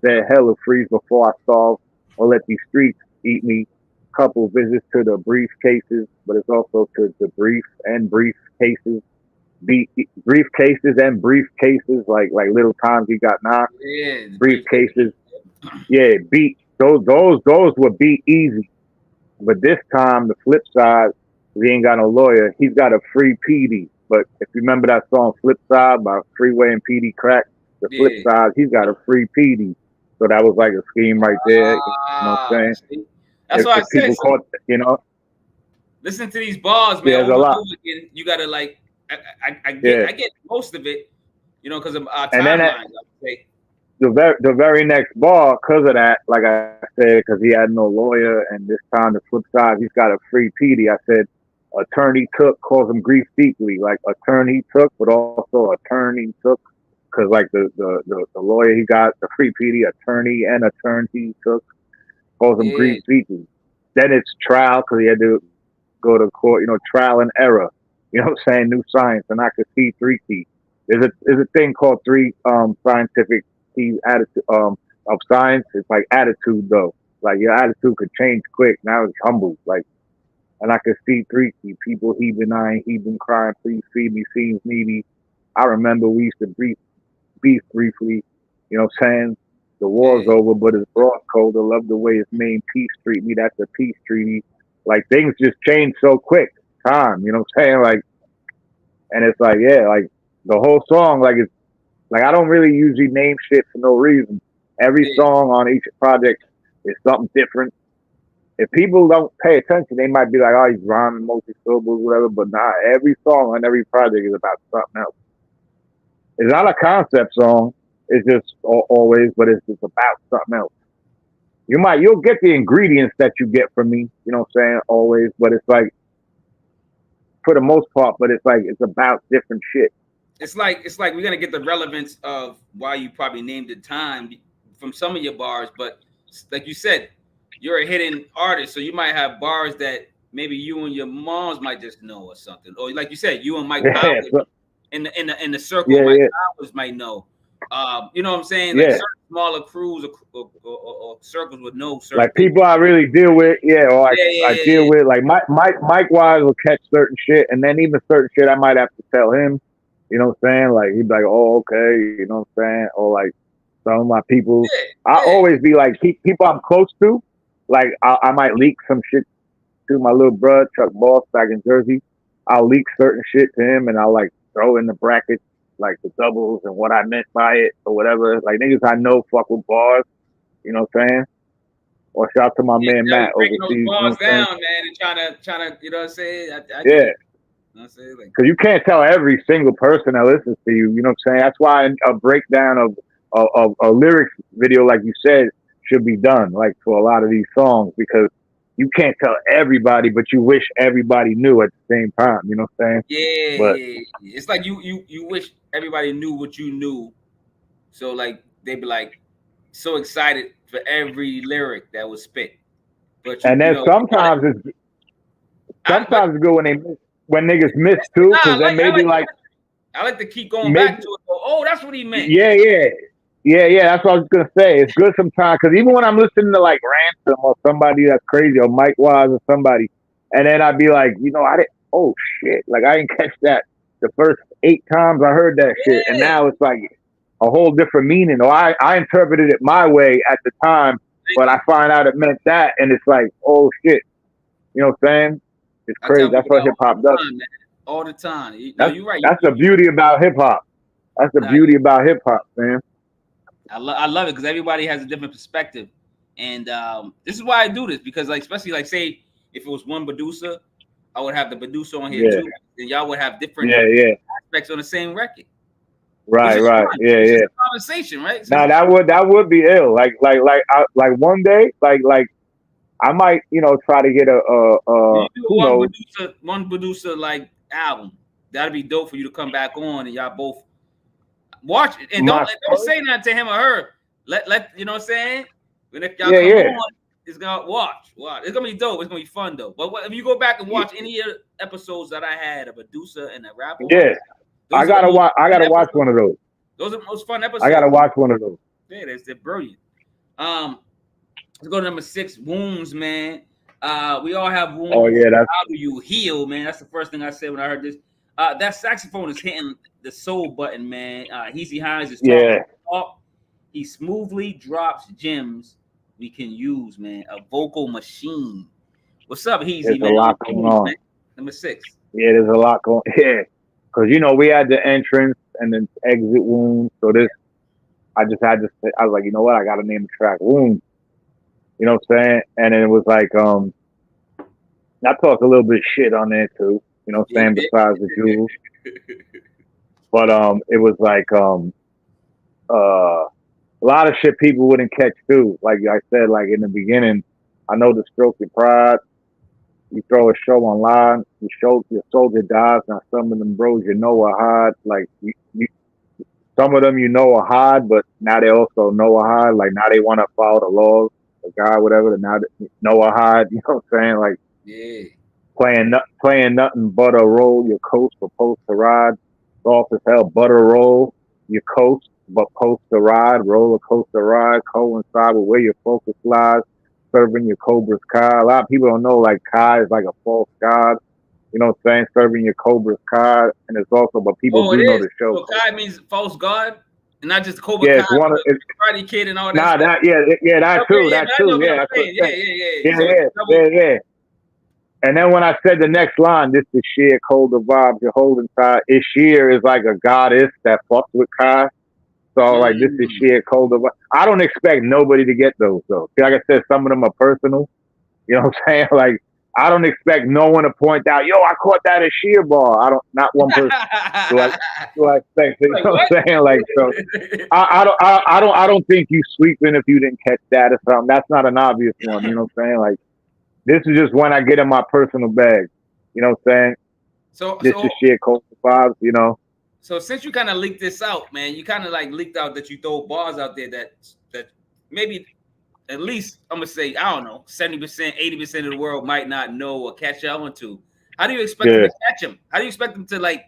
Said hell will freeze before I starve or let these streets eat me. Couple visits to the briefcases, but it's also to the briefcases, briefcases and briefcases, like little times he got knocked. Yeah, briefcases. Yeah, beat those would be easy, but this time the flip side, he ain't got no lawyer. He's got a free PD. But if you remember that song "Flip Side" by Freeway and PD Crack, the flip side, he's got a free PD. So that was like a scheme right there. You know what I'm saying? That's why I said people caught, listen to these bars, man. Yeah, there's a lot. You gotta like, I get most of it, because of our timeline. The very next bar, because of that, like I said, because he had no lawyer, and this time the flip side, he's got a free PD. I said, attorney took, calls him grief deeply, like attorney took, but also attorney took, because like the lawyer he got the free PD, attorney took. Calls him grief deeply. Then it's trial because he had to go to court, trial and error. You know what I'm saying? New science, and I could see 3 keys. There's a thing called 3 scientific keys attitude of science. It's like attitude though. Like your attitude could change quick. Now it's humble. Like and I could see 3 people heaving, I ain't heaving, crying, please feed me, seems needy. I remember we used to beef briefly, you know what I'm saying? The war's Yeah. over, but it's brought cold. I love the way his name peace treat me. That's a peace treaty. Like things just change so quick. Time, you know what I'm saying? Like, and it's like, yeah, like the whole song, like it's like I don't really usually name shit for no reason. Every Yeah. song on each project is something different. If people don't pay attention, they might be like, oh, he's rhyming multi-syllables, whatever. But nah, every song on every project is about something else. It's not a concept song. It's just always, but it's just about something else. You'll get the ingredients that you get from me, you know what I'm saying, always, but it's like, for the most part, but it's like, it's about different shit. It's like we're gonna get the relevance of why you probably named it time from some of your bars, but like you said, you're a hidden artist, so you might have bars that maybe you and your moms might just know or something, or like you said, you and Mike Powers in the circle of Mike Powers might know. You know what I'm saying? Like certain smaller crews or circles with no certain like people I really deal with, or I deal with like Micwise will catch certain shit, and then even certain shit I might have to tell him. You know what I'm saying? Like he'd be like, "Oh, okay," you know what I'm saying? Or like some of my people, I always be like people I'm close to. Like I might leak some shit to my little brother Chuck Boss back in Jersey. I'll leak certain shit to him, and I'll like throw in the brackets like the doubles and what I meant by it or whatever. Like niggas I know fuck with bars. You know what I'm saying? Or shout out to my man Matt overseas. Those bars down, man, and trying to, you know what I'm saying? I yeah. You know what I'm saying? Like, because you can't tell every single person that listens to you. You know what I'm saying? That's why a breakdown of a lyrics video, like you said, should be done. Like for a lot of these songs, because you can't tell everybody, but you wish everybody knew at the same time. You know what I'm saying? Yeah. It's like you wish everybody knew what you knew, so like they'd be like so excited for every lyric that was spit. But and then sometimes it's good when niggas miss too, because then maybe I like to keep going back to it. Oh, that's what he meant. Yeah. That's what I was gonna say. It's good sometimes because even when I'm listening to like Ransom or somebody that's crazy or Micwise or somebody, and then I'd be like, I didn't. Oh shit! Like I didn't catch that the first 8 times I heard that shit, and now it's like a whole different meaning. Or I interpreted it my way at the time, but I find out it meant that, and it's like, oh shit. You know what I'm saying? It's crazy. That's what hip hop does. All the time. You're right. That's the beauty about hip hop. That's the beauty about hip hop, man. I love it because everybody has a different perspective, and this is why I do this, because like especially like say if it was one producer, I would have the producer on here too, and y'all would have different aspects on the same record. Right. It's a conversation, right? So, now that would be ill. Like one day, like I might try to get one producer like album. That'd be dope for you to come back on and y'all both watch it, and don't say nothing to him or her. Let you know what I'm saying. When if y'all come on, it's gonna watch. It's gonna be dope. It's gonna be fun though. But if you go back and watch any of the episodes that I had, a producer and a rapper, I gotta watch one of those. Those are the most fun episodes. I gotta watch one of those. Yeah, they're brilliant. Let's go to number 6, wounds, man. We all have wounds. Oh yeah, how do you heal, man? That's the first thing I said when I heard this. That saxophone is hitting the soul button, man. Heezy Hines is talking. He smoothly drops gems we can use, man. A vocal machine. What's up, Heezy? There's a lot going on. Man. Number 6. Yeah, there's a lot going. Yeah, because we had the entrance and then exit wounds. So this, I just had to. I was like, you know what? I got to name the track wounds. You know what I'm saying? And then it was like, I talked a little bit of shit on there too. You know what I'm saying? Besides the jewels. But it was like a lot of shit people wouldn't catch too. Like I said, like in the beginning, I know the stroke your pride. You throw a show online, your soldier dies. Now some of them bros are hard. Like some of them are hard, but now they also are hard. Like now they want to follow the laws. The guy, whatever, now Noah Hyde, you know what I'm saying? Like, playing nothing but a role, your coast for post to ride. Soft as hell, butter roll, your coast, but post to ride, roller coaster ride, coincide with where your focus lies. serving your Cobra's Kai. A lot of people don't know like Kai is like a false god. You know what I'm saying? Serving your Cobra's Kai, and it's also, but people Oh, it do know is. the show. So Kai means false god, and not just Cobra Yeah, Kai, it's one of but Karate Kid and all that nah, stuff. that that Okay, too, yeah, that man, I too. know what Yeah, I'm that's what saying. I'm Yeah, saying. yeah, yeah. Yeah, So yeah, it's double. yeah. And then when I said the next line, this is sheer colder vibes you're holding tight. Ishir is like a goddess that fucks with Kai. So like this is sheer colder vibes. I don't expect nobody to get those though. Like I said, some of them are personal. You know what I'm saying? Like I don't expect no one to point out, yo, I caught that Ishir ball. I don't, not one person. Do I expect it? You Like, know what what? I'm saying? Like so I don't think you sweeping if you didn't catch that or something. That's not an obvious one. You know what I'm saying? Like this is just when I get in my personal bag. You know what I'm saying? This is shit, cold vibes. You know. So since you kind of leaked this out, man, you kind of like leaked out that you throw bars out there that maybe at least I'm gonna say I don't know 70%, 80% of the world might not know or catch on to. How do you expect them to catch them? How do you expect them to like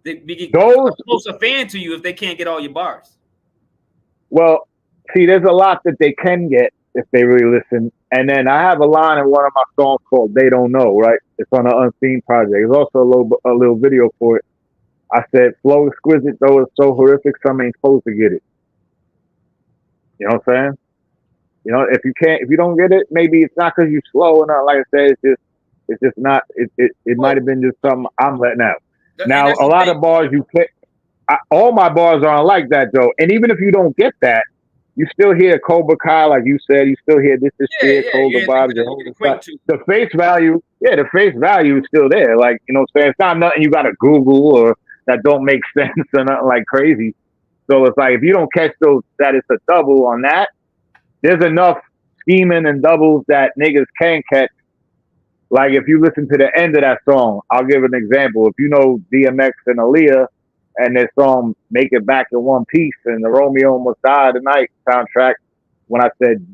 be close a fan to you if they can't get all your bars? Well, see, there's a lot that they can get if they really listen. And then I have a line in one of my songs called "They Don't Know." Right? It's on an Unseen project. There's also a little video for it. I said, "Flow exquisite, though it's so horrific, some ain't supposed to get it." You know what I'm saying? You know, if you don't get it, maybe it's not because you're slow or not. Like I said, it's just not. It might have been just something I'm letting out. Now, a lot of bars you pick, all my bars aren't like that though. And even if you don't get that, you still hear Cobra Kai, like you said. You still hear this is shit, Cobra Bob's your whole the face value. Yeah, the face value is still there. Like you know, what I'm saying it's not nothing you got to Google or that don't make sense or nothing like crazy. So it's like if you don't catch those, that it's a double on that. There's enough scheming and doubles that niggas can catch. Like if you listen to the end of that song, I'll give an example. If you know DMX and Aaliyah and their song "Make It Back in One Piece" and the Romeo Almost Died Tonight soundtrack, when I said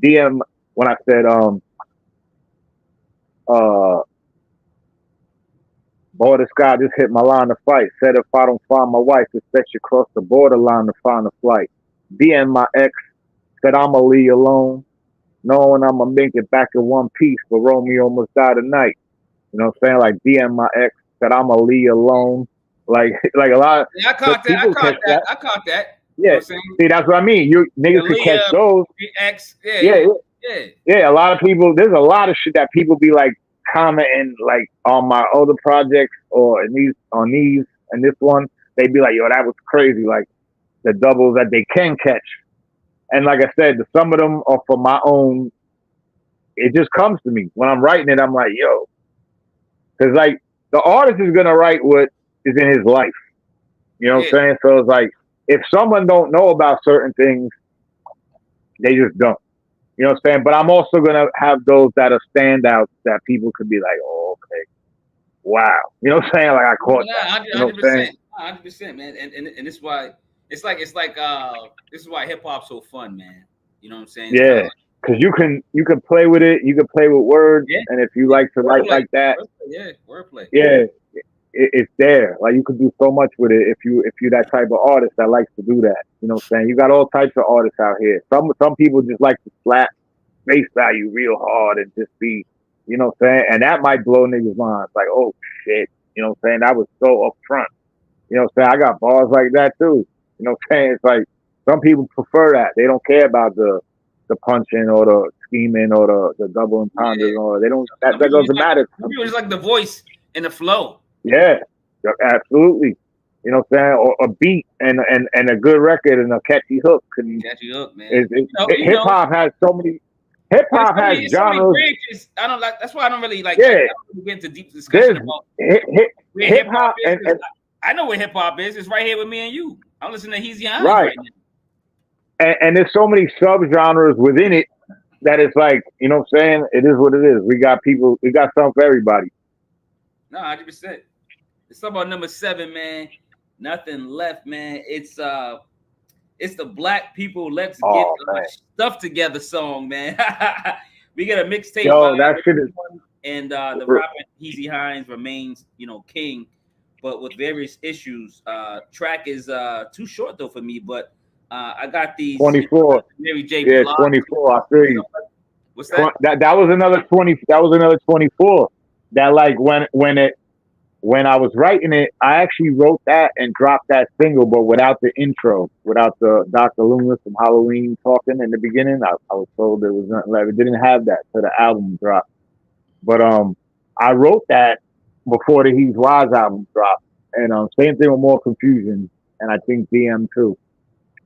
boy, this guy just hit my line of fight. Said if I don't find my wife, expect you cross the borderline to find a flight. DM my ex, said I'ma leave alone, knowing I'ma make it back in one piece, but Romeo almost died tonight. You know what I'm saying? Like DM my ex, said I'ma leave alone. Like a lot of I caught that. I caught that. Yeah. You know see, that's what I mean. You niggas can catch those. Ex, yeah. A lot of people, there's a lot of shit that people be like commenting like on my other projects or in these and this one, they be like, yo, that was crazy. Like the doubles that they can catch. And like I said, some of them are for my own. It just comes to me when I'm writing it. I'm like, yo, because like the artist is gonna write what is in his life. You know what I'm saying? So it's like if someone don't know about certain things, they just don't. You know what I'm saying? But I'm also gonna have those that are standouts that people could be like, oh, okay, wow. You know what I'm saying? Like I caught that. 100%, you know what I'm saying? 100%, man. And it's why it's like this is why hip hop's so fun, man. You know what I'm saying? Yeah. Because you can play with it, you can play with words, and if you like to write like that, wordplay. Yeah, it's there. Like you can do so much with it if you're that type of artist that likes to do that. You know what I'm saying? You got all types of artists out here. Some people just like to slap face value real hard and just be, you know what I'm saying? And that might blow niggas' minds. Like, oh shit, you know what I'm saying? That was so upfront. You know what I'm saying? I got bars like that too. You know what I'm saying? It's like some people prefer that. They don't care about the punching or the scheming or the double entendres or they don't that doesn't matter. People just like the voice and the flow. Yeah, absolutely. You know what I'm saying? Or a beat and a good record and a catchy hook. Catchy hook, man. Hip hop has so many. Hip hop has genres. I don't like. That's why I don't really like. Yeah. I don't really get into deep discussion about hip hop. And I know where hip hop is. It's right here with me and you. I'm listening to Heezy Hines right now. And there's so many subgenres within it that it's like, you know what I'm saying? It is what it is. We got something for everybody. No, 100%. It's about number 7, man. Nothing left, man. It's the Black People Let's Get Our Stuff Together song, man. We got a mixtape. Yo, that shit is. And the rapper Heezy Hines remains, king, but with various issues. Track is too short though for me, but I got these 24. Mary J. Yeah, 24. I feel you. What's that? That was another 20. That was another 24. That like when I was writing it, I actually wrote that and dropped that single, but without the intro, without the Dr. Loomis from Halloween talking in the beginning. I was told there was nothing like it didn't have that till the album dropped. But I wrote that before the He's Wise album dropped, and same thing with More Confusion, and I think DM too.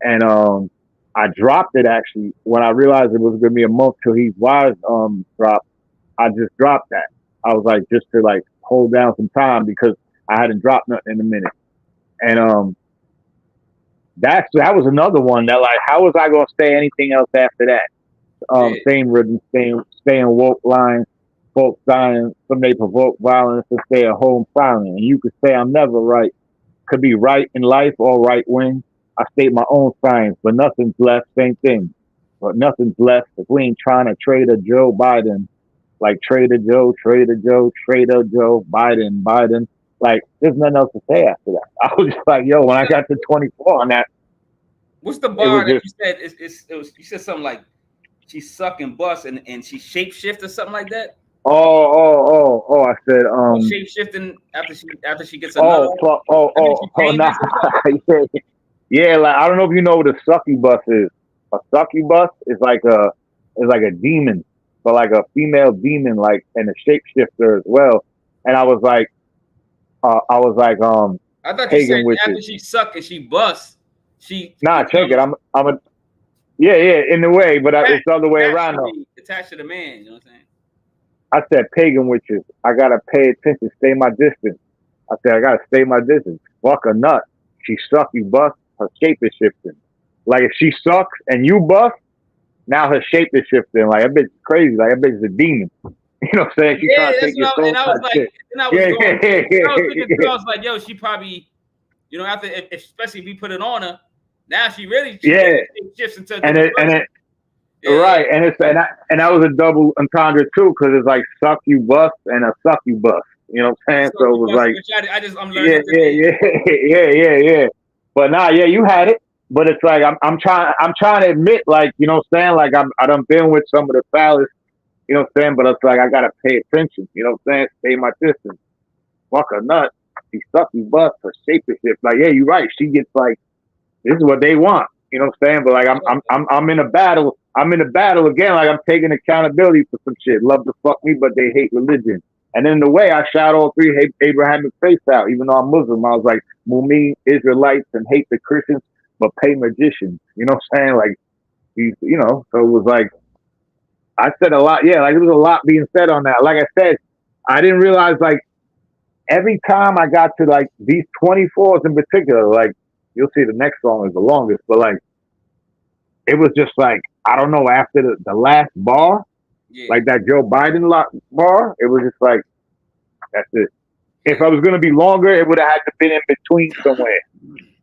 And I dropped it actually when I realized it was gonna be a month till He's Wise dropped. I just dropped that. I was like just to like hold down some time because I hadn't dropped nothing in a minute. And that was another one that like how was I gonna say anything else after that? Same rhythm, staying woke lines, folks dying, some may provoke violence to stay at home silent. And you could say I'm never right. Could be right in life or right wing. I state my own science, but nothing's left, same thing. But nothing's left if we ain't trying to trade a Joe Biden. Like Trader Joe, Biden. Like, there's nothing else to say after that. I was just like, yo, when I got to 24 on that. What's the bar that you said? You said something like she suck and bust and she shapeshift or something like that? I said shape shifting after she gets another. Nah. Yeah, like I don't know if you know what a sucky bus is. A sucky bus is like a demon, but like a female demon, like and a shapeshifter as well. And I was like, I thought you said witches. After she suck and she bust, she check it. I'm a in a way, but it's the other way around though. Attached to the man, you know what I'm saying? I said pagan witches. I gotta pay attention, stay my distance. I said I gotta stay my distance. Fuck a nut. She suck, you bust. Her shape is shifting. Like if she sucks and you bust, now her shape is shifting. Like that bitch is crazy. Like that bitch is a demon. You know what I'm saying? She trying to take your soul. And I was like, I was like, yo, she probably, you know, after especially if we put it on her, now she really shifts into right, and that was a double entendre too, because it's like suck you bust and a suck you bust. You know what I'm saying? So it was like, I'm learning. Yeah. But you had it. But it's like I'm trying to admit, like, you know what I'm saying? Like I done been with some of the foulest, you know what I'm saying? But it's like I gotta pay attention, you know what I'm saying? Stay my distance. Fuck a nut. She suck you bust for shape and shit. Like, yeah, you're right. She gets like, this is what they want. You know what I'm saying? But like I'm in a battle. I'm in a battle again. Like I'm taking accountability for some shit. Love to fuck me, but they hate religion. And in the way, I shout all three Abrahamic faiths out. Even though I'm Muslim, I was like, Mumi, Israelites, and hate the Christians, but pay magicians. You know what I'm saying? Like, you know. So it was like, I said a lot. Yeah, like it was a lot being said on that. Like I said, I didn't realize like every time I got to like these 24s in particular, like you'll see the next song is the longest, but like it was just like, I don't know, after the last bar, like that Joe Biden bar, it was just like, that's it. If I was going to be longer, it would have had to been in between somewhere.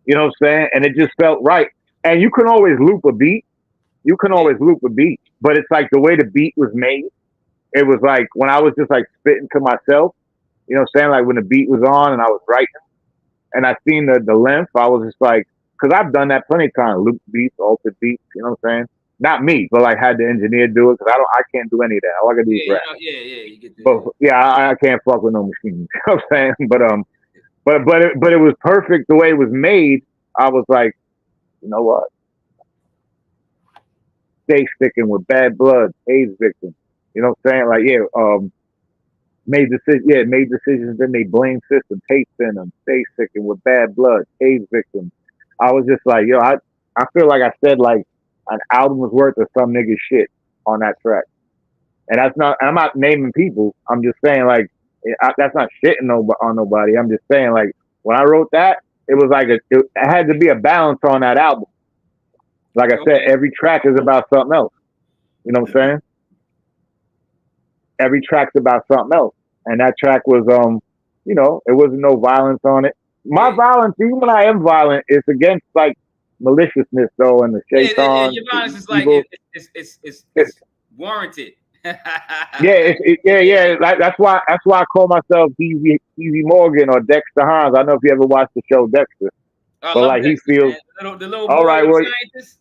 You know what I'm saying? And it just felt right. And you can always loop a beat. But it's like the way the beat was made, it was like when I was just like spitting to myself, you know what I'm saying? Like when the beat was on and I was writing and I seen the length, I was just like, because I've done that plenty of times, loop beats, alter beats, you know what I'm saying? Not me, but like had the engineer do it because I can't do any of that. All I can do is rap. You get that. But I can't fuck with no machine. You know what I'm saying? But it was perfect the way it was made. I was like, you know what? Stay sticking with bad blood, AIDS victims. You know what I'm saying? Like made decisions, then they blame systems, hate in them, stay sticking with bad blood, AIDS victims. I was just like, yo, I feel like I said like an album's worth of some nigga shit on that track. And I'm not naming people. I'm just saying like, that's not shitting on nobody. I'm just saying like, when I wrote that, it was like it had to be a balance on that album. Like I said, every track is about something else. You know what I'm saying? Every track's about something else. And that track was, you know, it wasn't no violence on it. My violence, even when I am violent, it's against like maliciousness though, and the shaitan. Your violence is like it's warranted. Yeah. That's why I call myself Heezy Morgan or Dexter Hines. I don't know if you ever watched the show Dexter, but like Dexter, he feels the little boy scientist.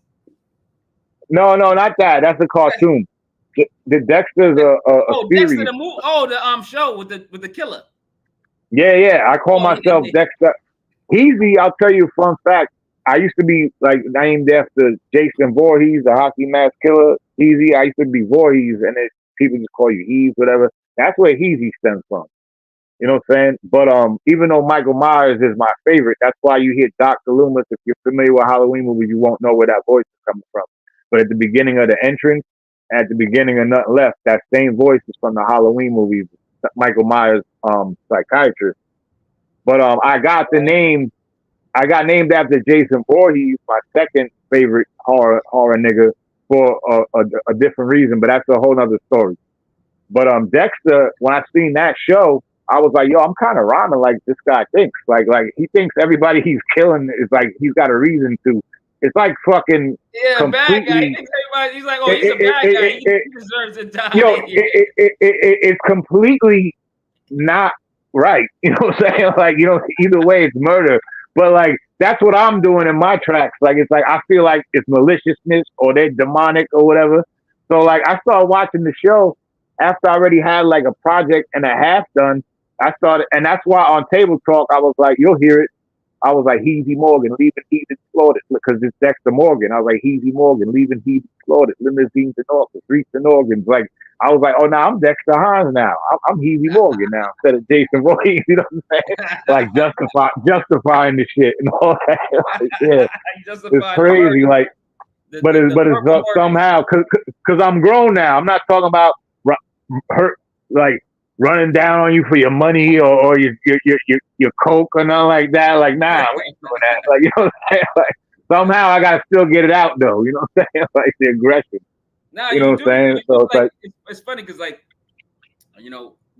No, not that. That's a cartoon. The Dexter's a series. Dexter the movie. Oh, the show with the killer. Yeah. I call myself Dexter. Heezy, I'll tell you a fun fact. I used to be like named after Jason Voorhees, the hockey mask killer. Heezy, I used to be Voorhees, and people just call you Heezy, whatever. That's where Heezy stems from. You know what I'm saying? But even though Michael Myers is my favorite, that's why you hear Dr. Loomis. If you're familiar with Halloween movies, you won't know where that voice is coming from. But at the beginning of the entrance, at the beginning of Nothing Left, that same voice is from the Halloween movie, Michael Myers, psychiatrist. But I got named after Jason Voorhees, my second favorite horror nigga, for a different reason. But that's a whole nother story. But Dexter, when I seen that show, I was like, yo, I'm kind of rhyming like this guy thinks. Like he thinks everybody he's killing is like he's got a reason to. It's like fucking bad guy. He thinks everybody, he's like, oh, he's a bad guy. He deserves to die. Yo, it's completely not right. You know what I'm saying? Like, either way, it's murder. But like that's what I'm doing in my tracks. Like it's like I feel like it's maliciousness or they're demonic or whatever. So like I started watching the show after I already had like a project and a half done. I started, and that's why on Table Talk, I was like, you'll hear it. I was like, Heezy Morgan, leaving Heezy exploded, because it's Dexter Morgan. I was like, Heezy Morgan, leaving Heezy exploded, limousines and Norfolk, streets and organs. Like, I was like, oh, now I'm Dexter Hines now. I'm Heezy Morgan now instead of Jason Voorhees. You know what I'm saying? Like, justifying the shit and all that. Like, yeah, it's crazy. Like, but it's somehow, because I'm grown now. I'm not talking about hurt, like, running down on you for your money or your coke or nothing like that. Like, nah, we ain't doing that. Like, you know what I'm saying? Like, somehow I gotta still get it out though. You know what I'm saying? Like the aggression. Nah, you know what I'm saying? So it's like it's funny because like, we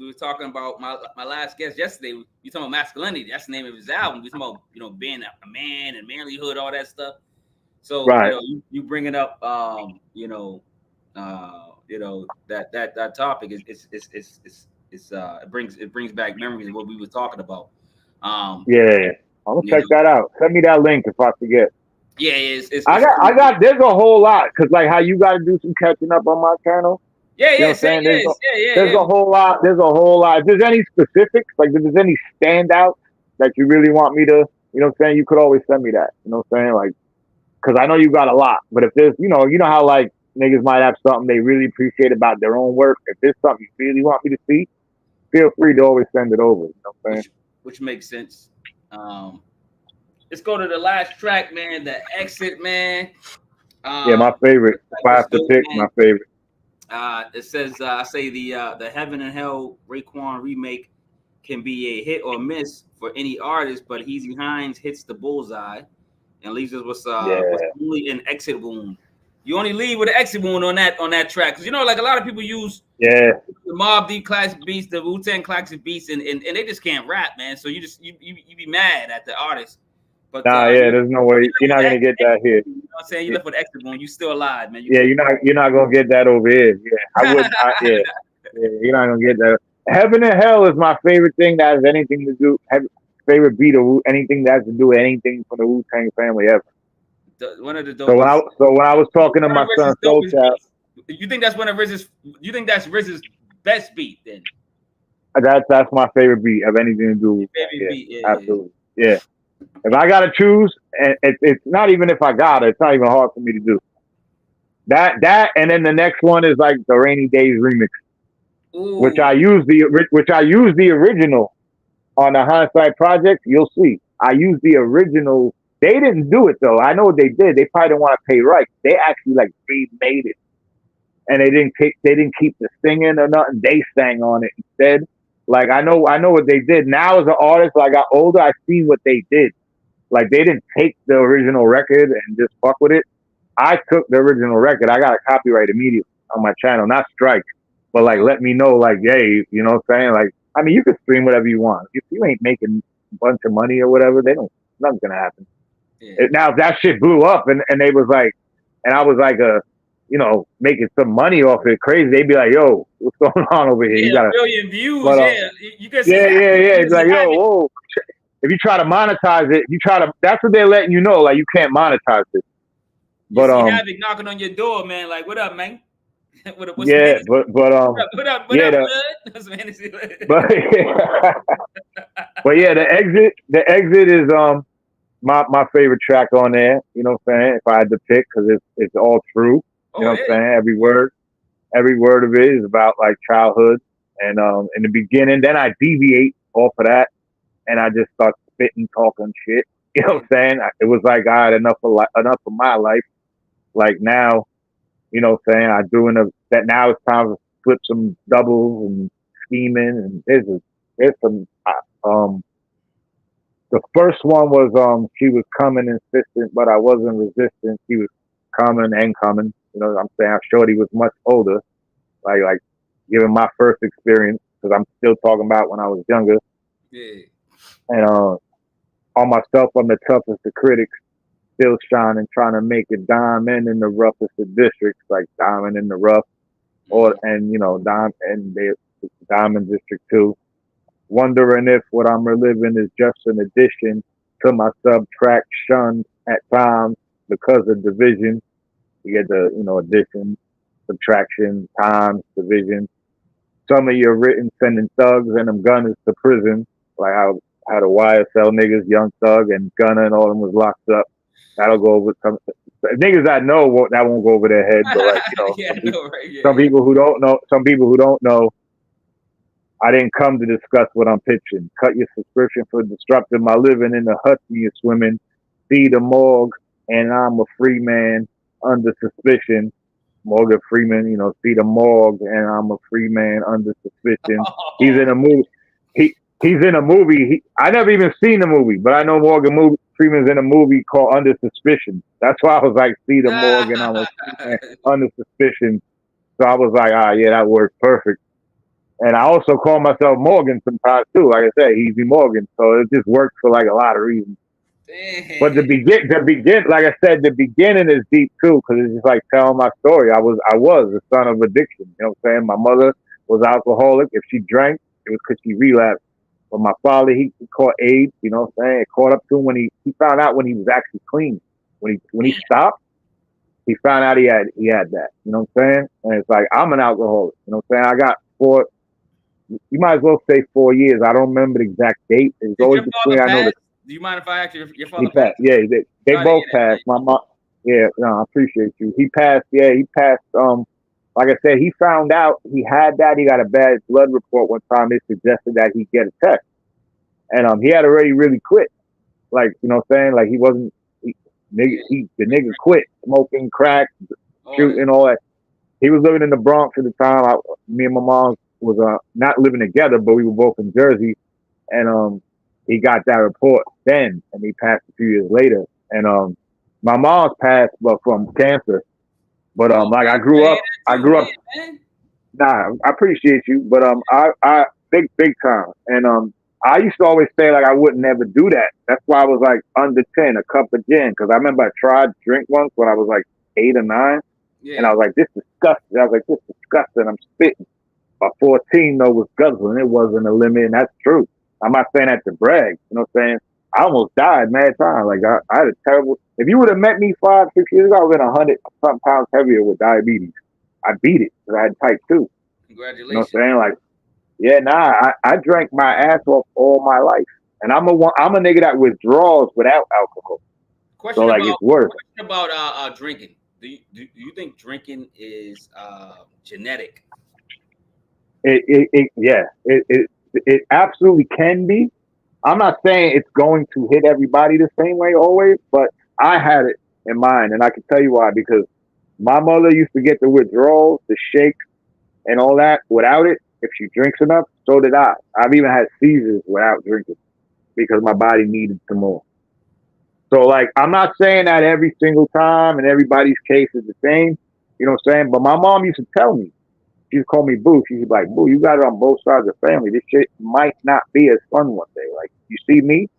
were talking about my last guest yesterday. We talking about masculinity. That's the name of his album. We talking about being a man and manlyhood, all that stuff. So right. You bringing up that topic is it brings back memories of what we were talking about. Yeah, I'm gonna check that out. Send me that link if I forget. Yeah, I got. There's a whole lot because like how you got to do some catching up on my channel. Yeah, you know There's a whole lot. There's a whole lot. If there's any specifics, like if there's any standouts that you really want me to, you know what I'm saying, you could always send me that. You know what I'm saying, like, because I know you got a lot. But if there's, you know how like niggas might have something they really appreciate about their own work. If there's something you really want me to see, feel free to always send it over. You know what I'm saying? Which makes sense. Let's go to the last track, man. The Exit, man. Yeah, my favorite. If I have to pick, my favorite. It says, I say the Heaven and Hell Raekwon remake can be a hit or miss for any artist, but Heezy Hines hits the bullseye and leaves us with only an exit wound. You only leave with an exit wound on that track, because like a lot of people use the Mobb Deep classic beats, the Wu-Tang classic beats, and they just can't rap, man. So you be mad at the artist. But there's no way you're not gonna get that here. You know what I'm saying? You left with exit wound. You still alive, man. You're not gonna get that over here. Yeah, I would. You're not gonna get that. Heaven and Hell is my favorite thing that has anything to do. Favorite beat or anything that has to do with anything from the Wu-Tang family ever. One of the so when I was talking to my son Soul Child, you think that's one of RZA's? You think that's RZA's best beat? Then that's my favorite beat of anything to do with beat. Absolutely, yeah. If I gotta choose, and it's not even if I got it, it's not even hard for me to do. That, and then the next one is like the Rainy Days remix, which I use the original on the Hinds Sight project. You'll see, I use the original. They didn't do it though. I know what they did. They probably didn't want to pay rights. They actually like remade it, and they didn't keep the singing or nothing. They sang on it instead. Like I know what they did. Now as an artist, when I got older, I seen what they did. Like they didn't take the original record and just fuck with it. I took the original record. I got a copyright immediately on my channel, not strike, but like let me know, like, hey, you know what I'm saying? Like, I mean, you can stream whatever you want. If you ain't making a bunch of money or whatever, nothing's gonna happen. Yeah. Now if that shit blew up and they was like, and I was like making some money off it, crazy, they'd be like, yo, what's going on over here? Yeah, you got 1 million views. You can It's like, yo, whoa. If you try to monetize it, that's what they're letting you know, like you can't monetize it. But Havoc knocking on your door, man. Like, what up, man? What's some Yeah, Hennessy? but What yeah, up, blood? What's some Hennessy? but but yeah, the exit is my favorite track on there. You know what I'm saying? If I had to pick, because it's all true. You Oh know yeah. what I'm saying? Every word of it is about like childhood, and in the beginning, then I deviate off of that, and I just start spitting, talking shit. You know what I'm saying? It was like I had enough of my life. Like now, you know what I'm saying? I doing that now. It's time to flip some doubles and scheming, and there's some um. The first one was she was coming insistent, but I wasn't resistant. She was coming and coming. You know what I'm saying? Shorty was much older, like given my first experience, because I'm still talking about when I was younger. Yeah. And on myself, I'm the toughest of critics, still shining, trying to make a diamond in the roughest of districts, like diamond in the rough, or and the diamond district too. Wondering if what I'm reliving is just an addition to my subtraction at times because of division. You get the addition, subtraction, times, division. Some of your written sending thugs and them gunners to prison, like how the YSL niggas, Young Thug and Gunner and all them was locked up. That'll go over some niggas I know that won't go over their head, but like Yeah, I know, right? Yeah, some people who don't know, I didn't come to discuss what I'm pitching. Cut your subscription for disrupting my living in the huts you're swimming. See the morgue, and I'm a free man under suspicion. Morgan Freeman, see the morgue, and I'm a free man under suspicion. He's in a movie. He's in a movie. I never even seen the movie, but I know Freeman's in a movie called Under Suspicion. That's why I was like, see the morgue, and I'm a free man under suspicion. So I was like, yeah, that works perfect. And I also call myself Morgan sometimes too. Like I said, Heezy Morgan. So it just works for like a lot of reasons. But like I said, the beginning is deep too, because it's just like telling my story. I was the son of addiction. You know what I'm saying? My mother was alcoholic. If she drank, it was because she relapsed. But my father, he caught AIDS. You know what I'm saying? It caught up to him when he found out when he was actually clean. When he stopped, he found out he had that. You know what I'm saying? And it's like, I'm an alcoholic. You know what I'm saying? I got 4. You might as well say 4 years. I don't remember the exact date. It was always between. I know that. Do you mind if I ask your father passed? Yeah, they both passed. My mom. Yeah, no, I appreciate you. He passed. Yeah, he passed. Like I said, he found out he had that. He got a bad blood report one time. They suggested that he get a test, and he had already really quit. Like, you know what I'm saying? Like, he wasn't. The nigga quit smoking crack, shooting, all that. He was living in the Bronx at the time. Me and my mom was not living together, but we were both in Jersey, and he got that report then, and he passed a few years later. And my mom's passed, but from cancer. But like I grew up. Nah, I appreciate you, but I big time, and I used to always say like I would never do that. That's why I was like under 10, a cup of gin, because I remember I tried to drink once when I was like 8 or 9, and I was like, this is disgusting. I was like, this is disgusting. I'm spitting. By 14, though, was guzzling. It wasn't a limit, and that's true. I'm not saying that to brag. You know what I'm saying? I almost died mad time. Like, I had a terrible... If you would have met me 5, 6 years ago, I would have been 100-something pounds heavier with diabetes. I beat it because I had type 2. Congratulations. You know what I'm saying? Like, yeah, nah, I drank my ass off all my life. And I'm a nigga that withdraws without alcohol. It's worse. Question about drinking. Do you think drinking is genetic? It absolutely can be. I'm not saying it's going to hit everybody the same way always, but I had it in mind, and I can tell you why. Because my mother used to get the withdrawals, the shakes, and all that without it. If she drinks enough, so did I. I've even had seizures without drinking because my body needed some more. So, like, I'm not saying that every single time and everybody's case is the same. You know what I'm saying? But my mom used to tell me, she'd call me Boo. She'd be like, Boo, you got it on both sides of the family. This shit might not be as fun one day. Like, you see me?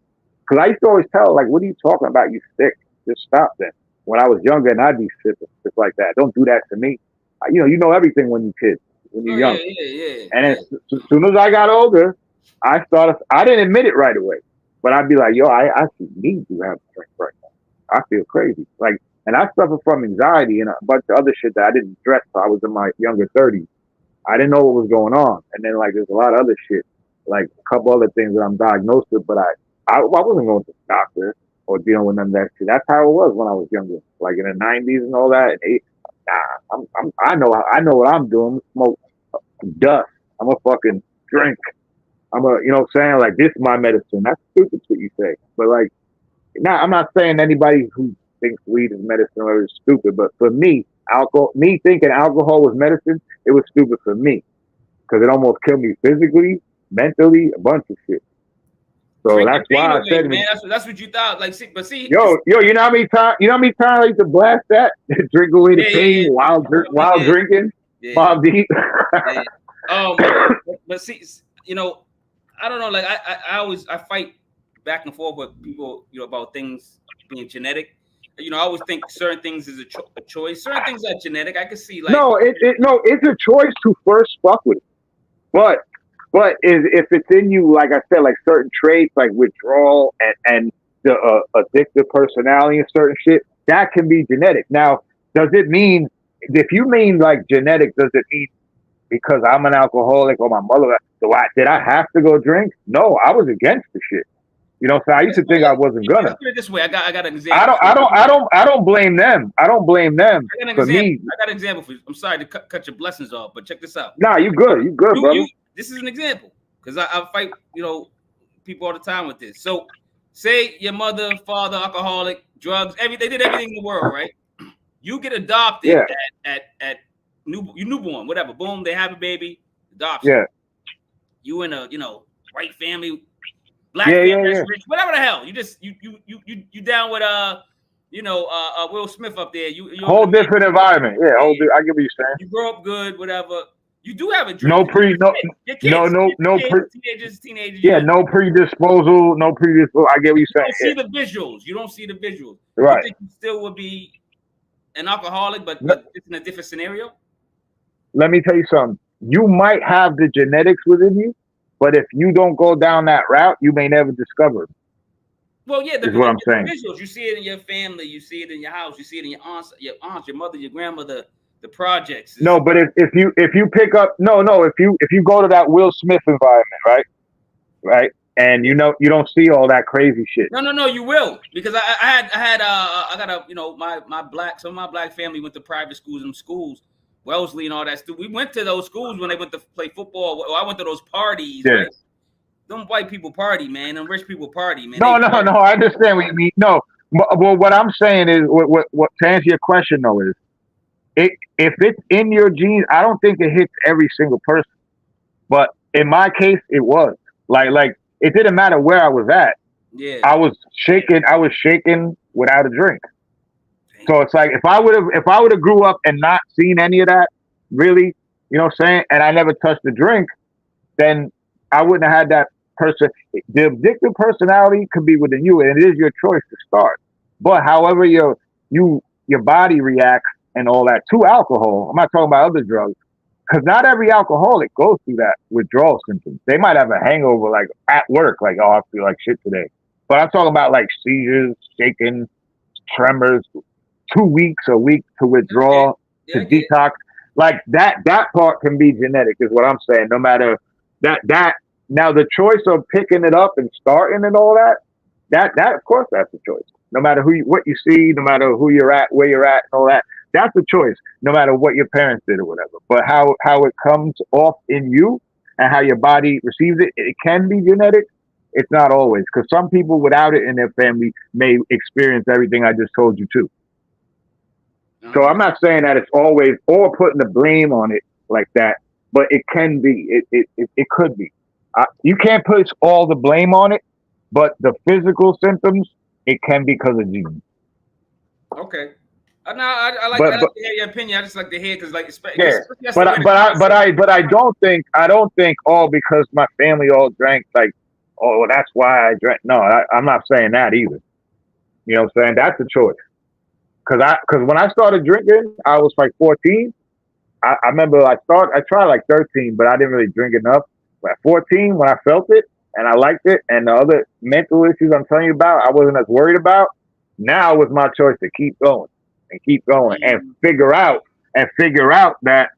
Because I used to always tell her, like, what are you talking about? You sick. Just stop then. When I was younger and I'd be sick, just like that. Don't do that to me. You know everything when you're kids, when you're young. Yeah. And as soon as I got older, I didn't admit it right away. But I'd be like, yo, I actually need to have a drink right now. I feel crazy. Like, And I suffer from anxiety and a bunch of other shit that I didn't address till I was in my younger 30s. I didn't know what was going on. And then, like, there's a lot of other shit, like a couple other things that I'm diagnosed with, but I wasn't going to the doctor or dealing with none of that shit. That's how it was when I was younger, like in the 90s and all that. And I know what I'm doing. I'm smoke dust. I'm a fucking drink. I'm a, you know what I'm saying? Like, this is my medicine. That's stupid what you say. But, like, now I'm not saying anybody who thinks weed is medicine or is stupid, but for me, me thinking alcohol was medicine, it was stupid for me because it almost killed me physically, mentally, a bunch of shit. So Drink that's why I said, man, that's what you thought. Like, but see, yo, you know how many times I used to blast that, drink away the pain while drinking, Bob Deep. But see, you know, I don't know. Like, I fight back and forth with people, you know, about things being genetic. You know, I always think certain things is a choice. Certain things are genetic. I can see, like, it's a choice to first fuck with it, but if it's in you, like I said, like certain traits, like withdrawal and the addictive personality and certain shit, that can be genetic. Now, does it mean, if you mean like genetic, does it mean because I'm an alcoholic or my mother, did I have to go drink? No, I was against the shit. You know, so I used to think I wasn't gonna. Put it this way, I got an example. I don't blame them. I don't blame them. For me, I got an example for you. I'm sorry to cut your blessings off, but check this out. Nah, you good, brother. This is an example because I fight, you know, people all the time with this. So, say your mother, father, alcoholic, drugs, they did everything in the world, right? You get adopted at newborn, whatever. Boom, they have a baby, adoption. Yeah. You in a, you know, white family, black family, that's rich, whatever the hell. You just you down with Will Smith up there. You whole different environment. Yeah, I get what you're saying. You grow up good, whatever. You do have a dream. No predisposal. Yeah, no predisposal. I get what you're saying. You don't see the visuals. Right. You think you still would be an alcoholic, but it's in a different scenario? Let me tell you something. You might have the genetics within you, but if you don't go down that route, you may never discover it. Well, yeah, that's what I'm saying. Visuals. You see it in your family. You see it in your house. You see it in your aunts, your mother, your grandmother. The projects. No, but if you pick up if you go to that Will Smith environment, right, and you know you don't see all that crazy shit. No, you will, because I got some of my black family went to private schools and schools, Wellesley and all that stuff. We went to those schools when they went to play football. I went to those parties. Yeah. Right? Them white people party, man. Them rich people party, man. No, I understand what you mean. No, well, what I'm saying is, what to answer your question though is, if it's in your genes, I don't think it hits every single person. But in my case, it was. Like it didn't matter where I was at. Yeah. I was shaking without a drink. Damn. So it's like if I would have grew up and not seen any of that, really, you know what I'm saying, and I never touched the drink, then I wouldn't have had that person. The addictive personality could be within you, and it is your choice to start. But however your body reacts and all that to alcohol, I'm not talking about other drugs, because not every alcoholic goes through that withdrawal symptoms. They might have a hangover, like at work, like, oh, I feel like shit today. But I'm talking about like seizures, shaking, tremors, 2 weeks, a week to withdraw, to detox. Like that part can be genetic, is what I'm saying. No matter that. Now the choice of picking it up and starting and all that of course that's a choice. No matter what you see, no matter who you're at, where you're at, and all that. That's a choice, no matter what your parents did or whatever. But how it comes off in you and how your body receives it, it can be genetic. It's not always, because some people without it in their family may experience everything I just told you too. So I'm not saying that it's always, or putting the blame on it like that, but it can be. It could be. You can't put all the blame on it, but the physical symptoms, it can be because of genes. Okay. No, I like to hear your opinion. I just like to hear because, like, but I don't think because my family all drank, like, oh, well, that's why I drank. No, I'm not saying that either. You know what I'm saying? That's a choice. Because when I started drinking, I was like 14. I remember I tried like 13, but I didn't really drink enough. But at 14, when I felt it and I liked it, and the other mental issues I'm telling you about, I wasn't as worried about. Now it was my choice to keep going. and keep going and figure out that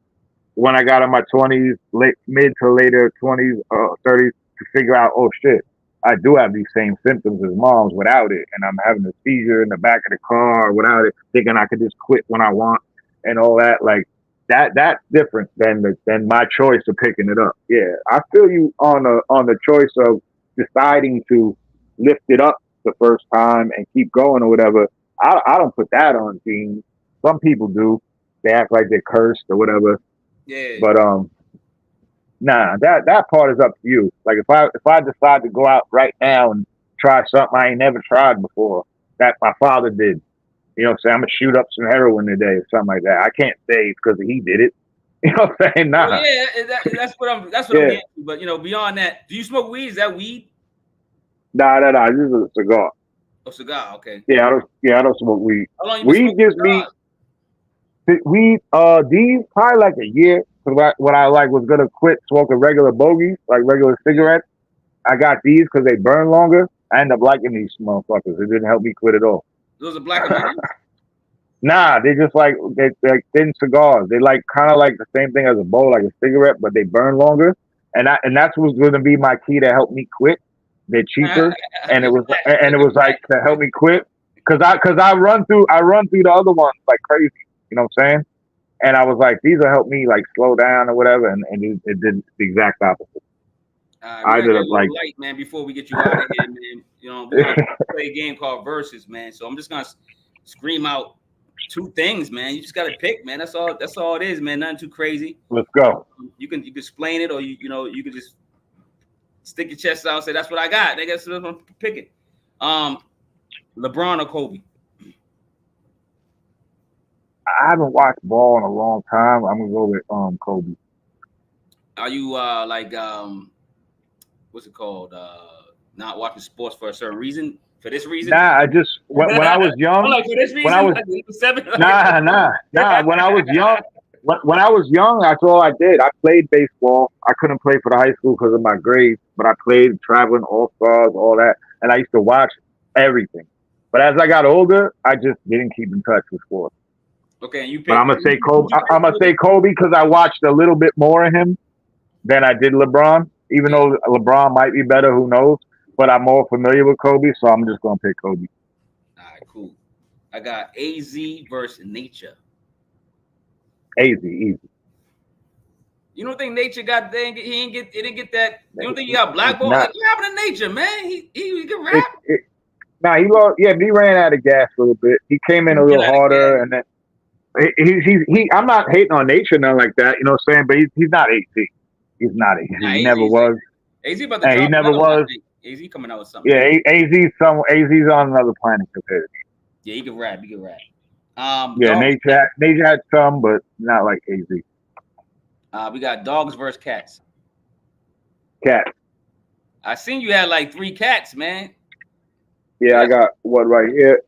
when I got in my 20s, mid to later 20s, 30s, to figure out, oh shit, I do have these same symptoms as mom's without it, and I'm having a seizure in the back of the car without it, thinking I could just quit when I want and all that. Like that's different than my choice of picking it up. Yeah, I feel you on the choice of deciding to lift it up the first time and keep going or whatever. I don't put that on teams. Some people do. They act like they're cursed or whatever. Yeah. But nah, that part is up to you. Like if I decide to go out right now and try something I ain't never tried before, that my father did. You know what I'm saying? I'm gonna shoot up some heroin today or something like that. I can't say it's because he did it. You know what I'm saying? Nah. Well, yeah, that's what I'm getting. But you know, beyond that, do you smoke weed? Is that weed? Nah. This is a cigar. Oh, cigar. Okay. Yeah, I don't smoke weed. How long you weed gives me weed. These probably like a year. Cause when I like was gonna quit smoking regular bogeys, like regular cigarettes, I got these because they burn longer. I end up liking these motherfuckers. It didn't help me quit at all. Those are black and white? Nah, they just like they're like thin cigars. They like kind of like the same thing as a bowl, like a cigarette, but they burn longer. And that's what's going to be my key to help me quit. They're cheaper, and it was like to help me quit because I run through the other ones like crazy. You know what I'm saying? And I was like, these will help me like slow down or whatever, and it did the exact opposite. I ended up like light, man. Before we get you out of here, man, you know, we're gonna play a game called Versus, man. So I'm just gonna scream out two things, man. You just gotta pick, man. That's all it is, man. Nothing too crazy. Let's go. You can explain it, or you know you can just stick your chest out and say that's what I got. They got to pick it. LeBron or Kobe? I haven't watched ball in a long time. I'm gonna go with Kobe. Are you what's it called? Not watching sports for a certain reason? For this reason? Nah, I just when I was young. Like for this reason, when I was nah. When I was young, when I was young, that's all I did. I played baseball. I couldn't play for the high school because of my grades, but I played traveling all stars, all that, and I used to watch everything. But as I got older, I just didn't keep in touch with sports. Okay, you. But I'm gonna say Kobe. I'm gonna say Kobe because I watched a little bit more of him than I did LeBron. Even though LeBron might be better, who knows? But I'm more familiar with Kobe, so I'm just gonna pick Kobe. All right, cool. I got AZ versus Nature. AZ, easy. You don't think Nature got? He didn't get that. You don't think he got blackballed? What happened to Nature, man? He can rap. Nah, he lost. Yeah, but he ran out of gas a little bit. He came in a little harder, and then he. I'm not hating on Nature, nothing like that. You know what I'm saying? But he's not AZ. He's not AZ. He never was. AZ about to drop. He never was. AZ coming out with something. Yeah, AZ's on another planet compared to me. Yeah, he can rap. Yeah, Nature had some, but not like AZ. We got dogs versus cats. Cats. I seen you had like 3 cats, man. Yeah, I got one right here.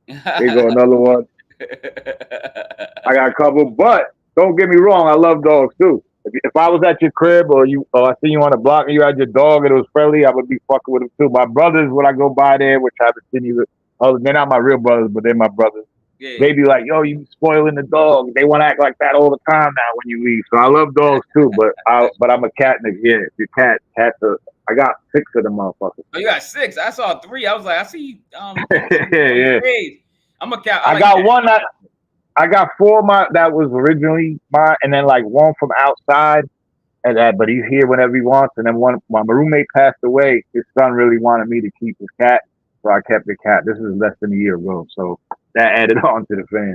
Here go another one. I got a couple, but don't get me wrong, I love dogs too. If I was at your crib or I see you on the block and you had your dog and it was friendly, I would be fucking with them too. My brothers, when I go by there, which I haven't seen you, they're not my real brothers, but they're my brothers. Yeah. They be like, yo, you spoiling the dog. They want to act like that all the time now when you leave. So I love dogs too, but I'm a cat nigga. Yeah, if you're cats are. I got 6 of them motherfuckers. Oh, you got 6? I saw 3. I was like, I see. Yeah. I'm a cat. I got one that. I got 4 that was originally mine, and then like 1 from outside, but he's here whenever he wants. And then when my roommate passed away, his son really wanted me to keep his cat, so I kept the cat. This is less than a year ago, so that added on to the fame.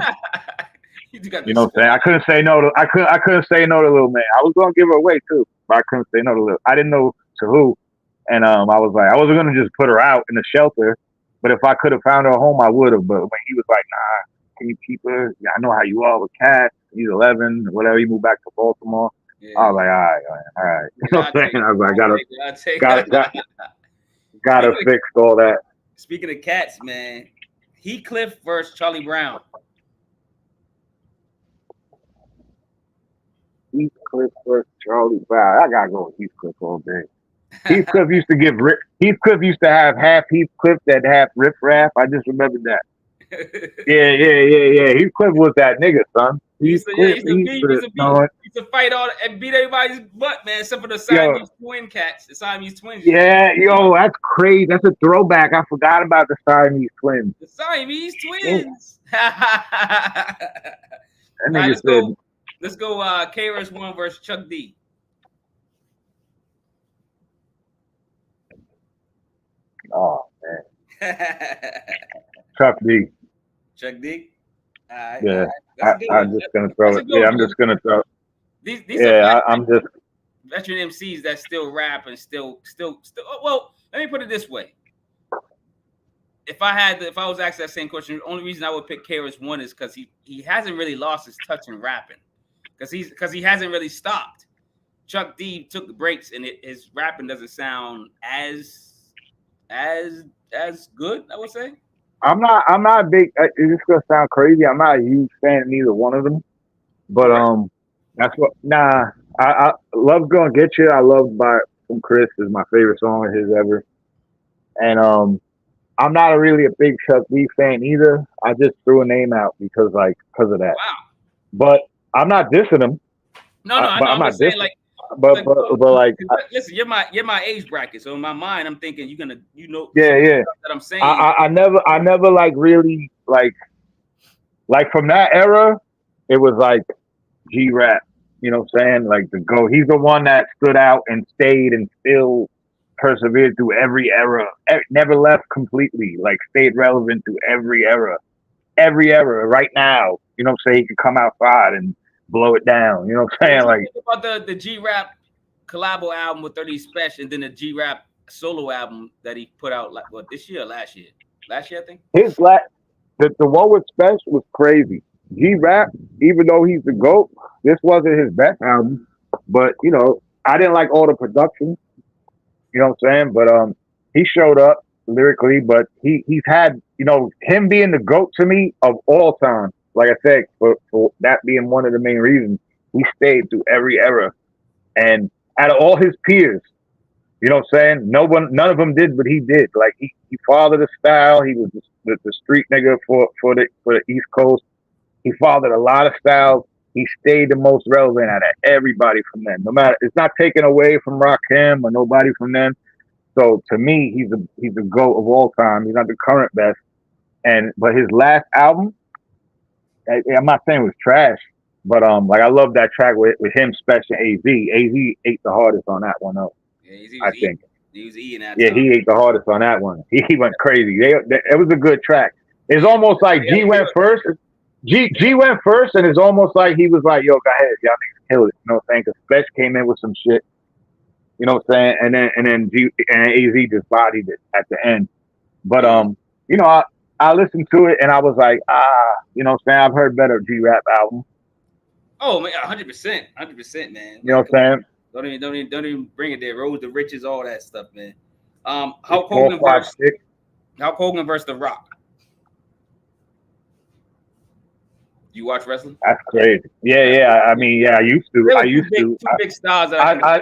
You know what I'm saying? I couldn't say no to little man. I was gonna give her away too, but I couldn't say no to little. I didn't know to who, and I was like, I wasn't gonna just put her out in the shelter, but if I could have found her a home, I would have. But when he was like, nah. Can you keep her? Yeah, I know how you are with cats. He's 11, whatever. He moved back to Baltimore. Yeah. I was like, all right. You know what I'm saying? I was like, gotta fix all that. Speaking of cats, man, Heathcliff versus Charlie Brown. Heathcliff versus Charlie Brown. I gotta go with Heathcliff all day. Heathcliff used to have half Heathcliff and half Riff Raff. I just remembered that. Yeah. Heath Cliff was that nigga, son. He's No, to fight all and beat everybody's butt, man, except for the yo, Siamese twin cats. The Siamese twins. yeah, yo, that's crazy. That's a throwback. I forgot about the Siamese twins. The Siamese Yeah. twins. That All nigga right, said, let's go. KRS-One versus Chuck D. oh man, Chuck D. Chuck D. All right, Yeah, all right. I'm just gonna throw it. Yeah, I'm just gonna throw. These Yeah, I'm just veteran MCs that still rap and still. Well, let me put it this way: if I was asked that same question, the only reason I would pick KRS-One is because he hasn't really lost his touch in rapping, because he hasn't really stopped. Chuck D took the breaks, and his rapping doesn't sound as good, I would say. I'm not a big. It's gonna sound crazy. I'm not a huge fan of neither one of them. But that's what. Nah, I Love's Gonna Get You. I love from Chris is my favorite song of his ever. And I'm not really a big Chuck D fan either. I just threw a name out because of that. Wow. But I'm not dissing him. No, I know. I'm not saying like. But like, listen, you're my age bracket, so in my mind, I'm thinking you're gonna, yeah. That I'm saying. I never like really like from that era. It was like G-Rap, you know what I'm saying? Like he's the one that stood out and stayed and still persevered through every era. Never left completely. Like stayed relevant through every era. Right now, you know what I'm saying? He could come outside and blow it down. You know what I'm saying? Like about the G-Rap collabo album with 30 Special, and then the G-Rap solo album that he put out this year or last year? Last year, I think. The one with Special was crazy. G-Rap, even though he's the GOAT, this wasn't his best album. But you know, I didn't like all the production. You know what I'm saying? But he showed up lyrically, but he's had, you know, him being the GOAT to me of all time. Like I said, for that being one of the main reasons, he stayed through every era. And out of all his peers, you know what I'm saying? None of them did what he did. Like he fathered the style. He was the street nigga for the East Coast. He fathered a lot of styles. He stayed the most relevant out of everybody from them. No matter, it's not taken away from Rakim or nobody from them. So to me, he's a GOAT of all time. He's not the current best. But his last album, I'm not saying it was trash, but like I love that track with him, Special AZ. AZ ate the hardest on that one though. Yeah, I think he was eating that. Yeah, he ate the hardest on that one. He went crazy. It was a good track. It's almost like G went first. G went first, and it's almost like he was like, "Yo, go ahead, y'all niggas kill it." You know what I'm saying? Because Special came in with some shit. You know what I'm saying? And then AZ just bodied it at the end. But you know, I listened to it and I was like, you know what I'm saying? I've heard better G-Rap albums. Oh man, 100%, man. You know what I'm saying? Don't even bring it there. Road to Riches, all that stuff, man. Hulk Hogan versus The Rock. You watch wrestling? That's crazy. Yeah. I mean, yeah, I used to. Two big stars. I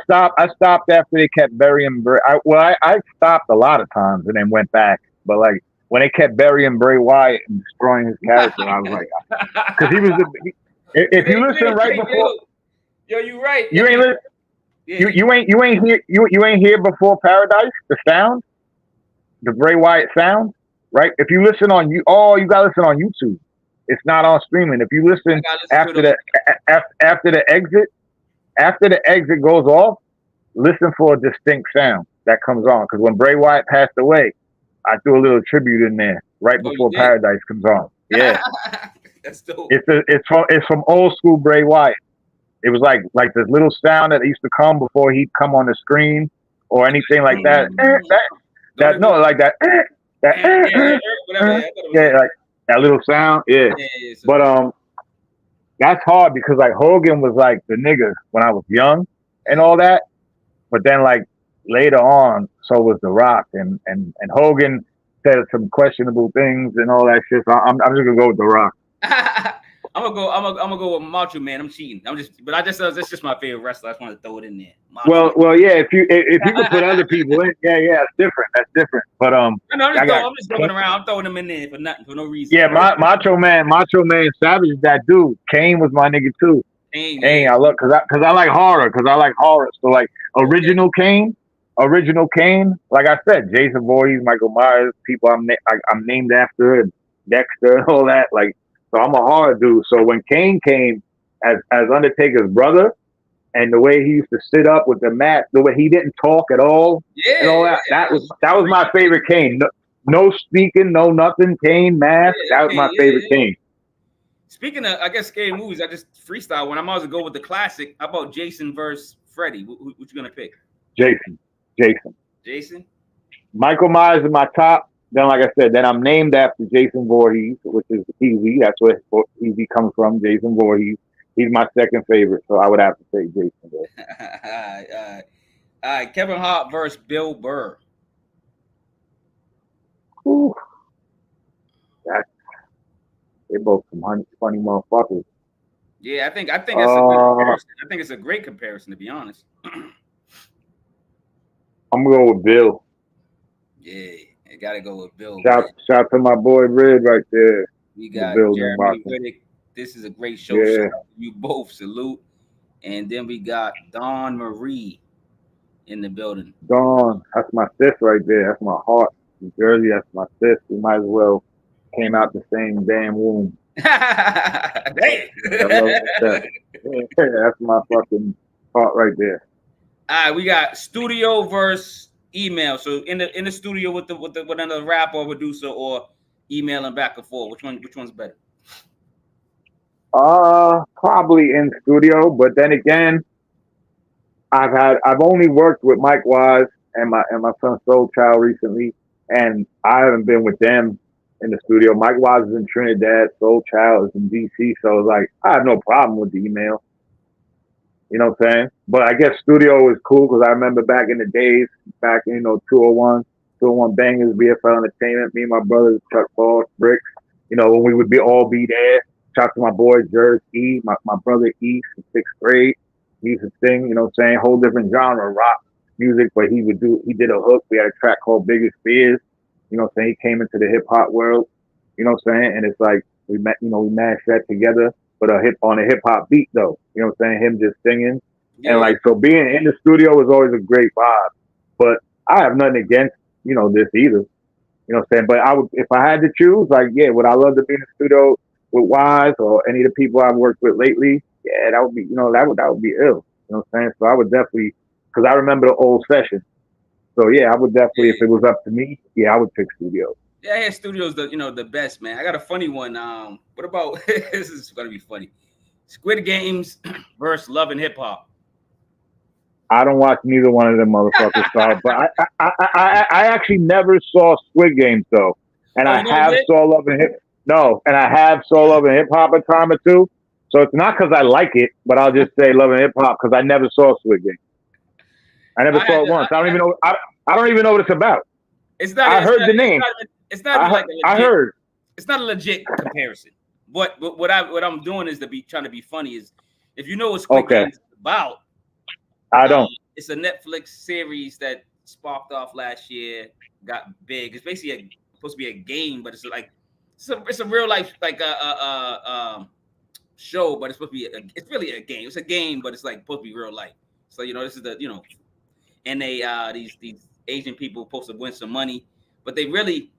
stopped after they kept burying Bray. I stopped a lot of times and then went back. But like when they kept burying Bray Wyatt and destroying his character, I was like, because he was the. If you listen right before, you right. You ain't listen. Yeah. You ain't here before Paradise. The sound, the Bray Wyatt sound, right? If you listen on you gotta listen on YouTube. It's not on streaming. If you listen after the exit goes off, listen for a distinct sound that comes on. Because when Bray Wyatt passed away, I threw a little tribute in there right before Paradise comes on. Yeah, that's dope. It's from old school Bray Wyatt. It was like this little sound that used to come before he'd come on the screen or anything like that. Like that little sound, yeah. But that's hard because like Hogan was like the nigga when I was young and all that. But then like later on, so was The Rock and Hogan said some questionable things and all that shit. So I'm just gonna go with The Rock. gonna go with Macho Man. I'm cheating. That's just my favorite wrestler. I just want to throw it in there. Macho Well, yeah. If you could put other people in, yeah, it's different. That's different. But I'm just going around. I'm throwing them in there for nothing, for no reason. Yeah, Macho Man Savage is that dude. Kane was my nigga too. Kane, I love because I like horror. So like original Kane. Like I said, Jason Voorhees, Michael Myers, people I'm named after, Dexter, and all that. Like, so I'm a horror dude. So when Kane came as Undertaker's brother, and the way he used to sit up with the mat, the way he didn't talk at all, and all that, that was my favorite Kane. No speaking, no nothing. Kane mask. That was my favorite Kane. Speaking of, I guess, scary movies, I just freestyle one. I might as well go with the classic. How about Jason versus Freddy? What you gonna pick? Jason. Michael Myers is my top. Then, like I said, then I'm named after Jason Voorhees, which is Heezy. That's where Heezy comes from. Jason Voorhees. He's my second favorite, so I would have to say Jason. All right. Kevin Hart versus Bill Burr. Ooh. They're both some funny motherfuckers. Yeah, I think that's a good comparison. I think it's a great comparison, to be honest. I'm gonna go with Bill. Yeah, I gotta go with Bill. Shout to my boy Red right there. We got Jeremy Riddick. This is a great show. Yeah. Shout out to you both. Salute. And then we got Dawn Marie in the building. Dawn, that's my sis right there. That's my heart. New Jersey, that's my sis. We might as well came out the same damn womb. Damn. That's my fucking heart right there. All right, we got studio versus email. So in the studio with another rapper or producer, or emailing back and forth. Which one's better? Probably in studio, but then again, I've only worked with Micwise and my son Soul Child recently, and I haven't been with them in the studio. Micwise is in Trinidad, Soul Child is in DC, so it's like I have no problem with the email. You know what I'm saying? But I guess studio is cool because I remember back in the days, 201 Bangers, BFL Entertainment, me and my brothers, Chuck Ball, Bricks, when we would all be there. Shout out to my boy, Jerz E, my brother E from 6th grade. He used to sing, you know what I'm saying, whole different genre, rock music, but he did a hook. We had a track called Biggest Fears. You know what I'm saying? He came into the hip hop world, you know what I'm saying? And it's like, we mashed that together, but on a hip hop beat though. You know what I'm saying? Him just singing. Yeah. And like, so being in the studio was always a great vibe. But I have nothing against, this either. You know what I'm saying? But if I had to choose, like, yeah, would I love to be in the studio with Wise or any of the people I've worked with lately? Yeah, that would be, that would be ill. You know what I'm saying? So I would definitely, because I remember the old sessions. So yeah, I would definitely, if it was up to me, yeah, I would pick studio. Yeah, studio's the best, man. I got a funny one. What about this is gonna be funny. Squid Games versus Love and Hip Hop. I don't watch neither one of them motherfuckers, but I actually never saw Squid Games though, and I have saw Love and Hip. No, and I have saw Love and Hip Hop a time or two. So it's not because I like it, but I'll just say Love and Hip Hop because I never saw Squid Games. I never saw it once. I don't even know. I don't even know what it's about. It's not. I heard the name. It's not like a legit, I heard. It's not a legit comparison. What I'm doing is trying to be funny. Is if you know what Squid Games is about. I don't. It's a Netflix series that sparked off last year, got big. It's basically supposed to be a game, but it's a real life show, but it's supposed to be it's really a game. It's a game, but it's like supposed to be real life. So this is and they these Asian people supposed to win some money, but they really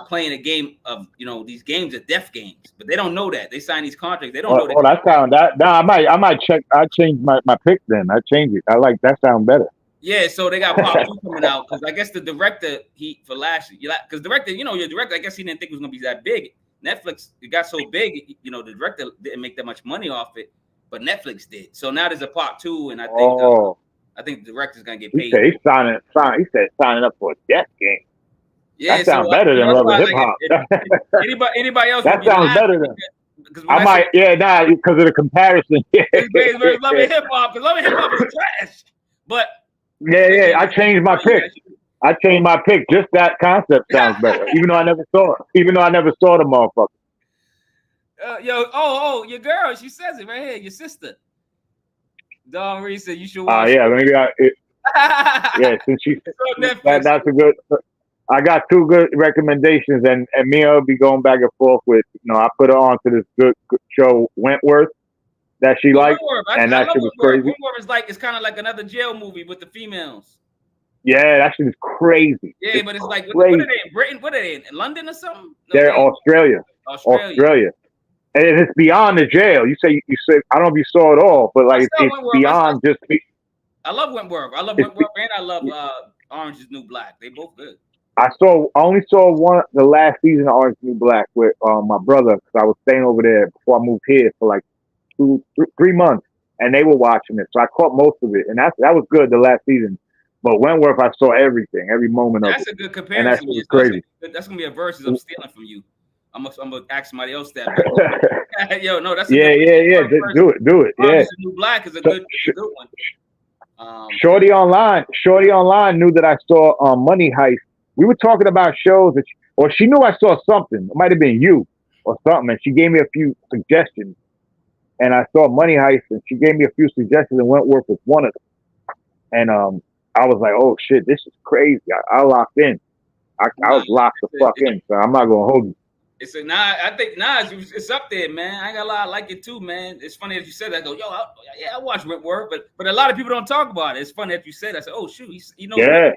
playing a game of these games are death games, but they don't know that. They sign these contracts. They don't know that. Oh, that sound that. No, I might check. I change my pick then. I change it. I like that sound better. Yeah, so they got part 2 coming out because I guess the director for last year, because director, your director, I guess he didn't think it was gonna be that big. Netflix, it got so big, the director didn't make that much money off it, but Netflix did. So now there's a part 2, and I think the director's gonna get paid. He said signing up for a death game. Yeah, that sounds better than Love and Hip Hop. Anybody else? That sounds better than. Because of the comparison. Love and Hip Hop, because Love and Hip Hop is trash. But yeah, I changed my pick. Just that concept sounds better, even though I never saw it. Even though I never saw the motherfucker. your girl. She says it right here. Your sister. Dawn Marie said you should watch. Yeah, maybe yeah. Since that's a good. I got 2 good recommendations, and Mia will be going back and forth with. I put her on to this good show Wentworth that she liked, and that shit was crazy. Wentworth is it's kind of like another jail movie with the females. Yeah, that shit is crazy. Yeah, but it's like what are they in Britain? What are they in London or something? No, they're Australia. And it's beyond the jail. You said I don't know if you saw it all, but it's beyond just. I love Wentworth. I love Wentworth, and I love Orange Is New Black. They both good. I only saw the last season of Orange Is New Black with my brother, because I was staying over there before I moved here for like 3 months, and they were watching it, so I caught most of it, and that was good. The last season, but Wentworth, I saw everything, every moment of it. That's a good comparison. And that's crazy. That's gonna be a versus I'm stealing from you. I'm gonna ask somebody else that. Yo, no, that's yeah. Do it. Yeah, New Black is a good one. Shorty online knew that I saw Money Heist. We were talking about shows or she knew I saw something. It might have been you or something, and she gave me a few suggestions. And I saw Money Heist, and she gave me a few suggestions, and Wentworth was one of them. And I was like, oh shit, this is crazy. I locked in. I was locked the fuck in, so I'm not gonna hold you. I think it's up there, man. I ain't gonna lie, I like it too, man. It's funny that you said that. I go, I watch Wentworth, but a lot of people don't talk about it. It's funny that you said that. I said, oh shoot, yeah.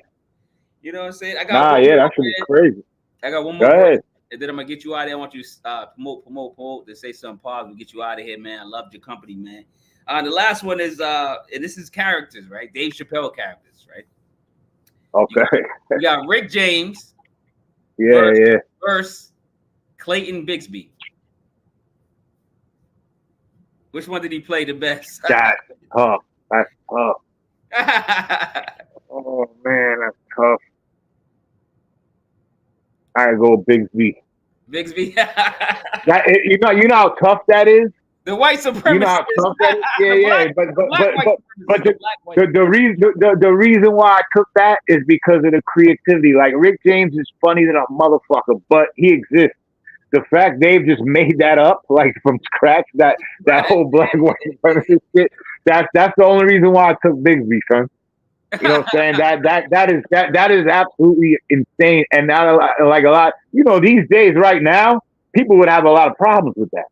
You know what I'm saying? That should be crazy. I got one more. Go ahead. And then I'm gonna get you out of there. I want you to promote, to say something positive, get you out of here, man. I loved your company, man. The last one is and this is characters, right? Dave Chappelle characters, right? Okay. You got Rick James. Versus Clayton Bigsby. Which one did he play the best? That's tough. Oh man, that's tough. I gotta go Bigsby. Bigsby. You know how tough that is. The white supremacist. You know how tough that is. Yeah. But the reason why I took that is because of the creativity. Like Rick James is funny than a motherfucker, but he exists. The fact they've just made that up like from scratch, that whole black white supremacist shit. That's the only reason why I took Bigsby, son. You know what I'm saying? That is absolutely insane. And not like a lot, these days right now, people would have a lot of problems with that.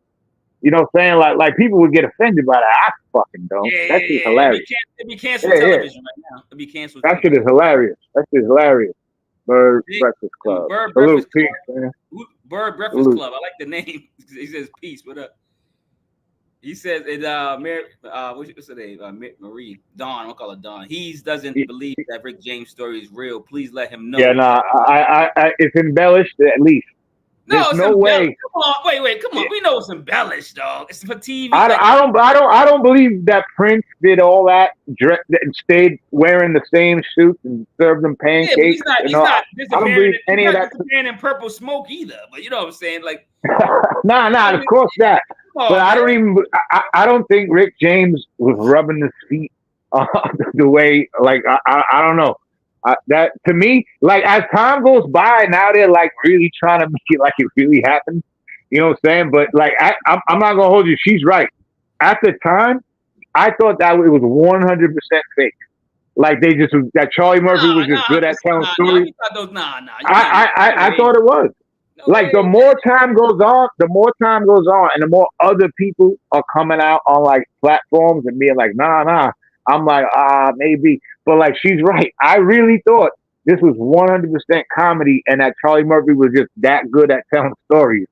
You know what I'm saying? Like people would get offended by that. I fucking don't. That shit's hilarious. It'd be canceled television right now. It'd be canceled. That shit is hilarious. Bird Breakfast Club. Bird Breakfast Club. Bird Breakfast Club. I like the name. He says peace. What up? He says it. What's her name? Marie Dawn. I'll call her Dawn. He doesn't believe that Rick James' story is real. Please let him know. Yeah, I it's embellished at least. No, there's no way. Come on, wait. Come on. We know it's embellished, dog. It's for TV. I don't believe that Prince did all that and stayed wearing the same suits and served them pancakes. Yeah, he's not I don't believe any of that. Man in purple smoke either. But you know what I'm saying? Like, nah. Of course not. But I don't think Rick James was rubbing his feet the way. Like I don't know. That to me, like as time goes by, now they're like really trying to make it like it really happened. You know what I'm saying? But like I'm not gonna hold you. She's right. At the time, I thought that it was 100% fake. Like that Charlie Murphy was just good at telling stories. I thought it was. Like the more time goes on, and the more other people are coming out on like platforms and being like, nah. I'm like, maybe. But like, she's right. I really thought this was 100% comedy, and that Charlie Murphy was just that good at telling stories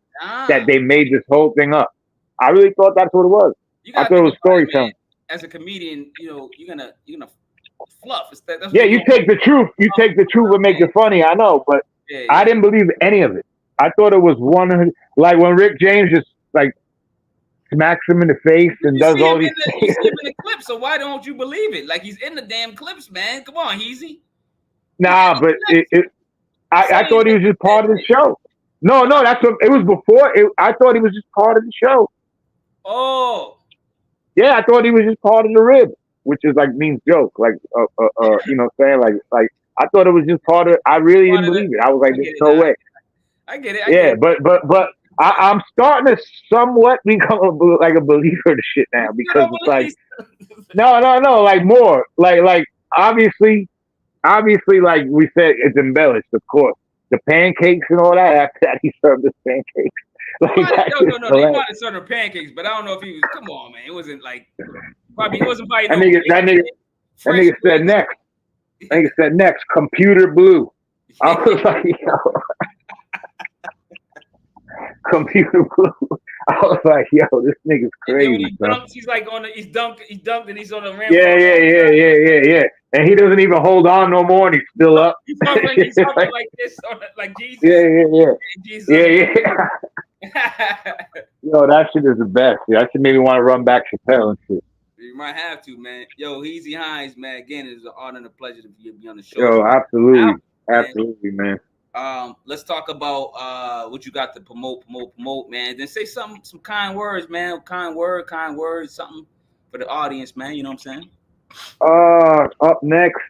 that they made this whole thing up. I really thought that's what it was. I thought it was storytelling. As a comedian, you're gonna fluff. You take the truth. You take the truth and make it funny. I know, but I didn't believe any of it. I thought it was 100. Like when Rick James just like smacks him in the face and does all these things. You see him in the clip, so why don't you believe it? Like he's in the damn clips, man. Come on, Heezy. Nah, but I thought he was just part of the show. No, that's what it was before. I thought he was just part of the show. Oh. Yeah, I thought he was just part of the rib, which is like means joke. Like you know what I'm saying? Like I thought it was just part of I really didn't believe it. I was like, there's no way. I get it. Yeah, but I'm starting to somewhat become like a believer of the shit now You because don't it's like, believe? no, like more, like obviously, like we said, it's embellished, of course. The pancakes and all that. After that, he served us pancakes. Like that shit's No. He hilarious. might have served her pancakes, but I don't know if he was. Come on, man. It wasn't like probably. It wasn't probably That no nigga, that nigga, that fresh nigga said grits. next. That nigga said next. Computer blue. I was like, yo, computer blue. I was like, yo, this nigga's And then when crazy, he bro. dunks, he's like he dunked, and he's on the rim for Yeah, a yeah, long yeah, time. yeah, yeah, yeah. And he doesn't even hold on no more, and he's still up. He's hovering like this, like Yeah, Jesus. yeah, yeah, Jesus yeah, on the yeah. Yo, that shit is the best. Yeah, that shit made me want to run back Chappelle and shit. You might have to, man. Yo, Heezy Hines, man. Again, it's an honor and a pleasure to be on the show. Yo, absolutely, man. absolutely, man. Let's talk about what you got to promote, man. Then say some kind words, man. Kind words, something for the audience, man. You know what I'm saying? Up next,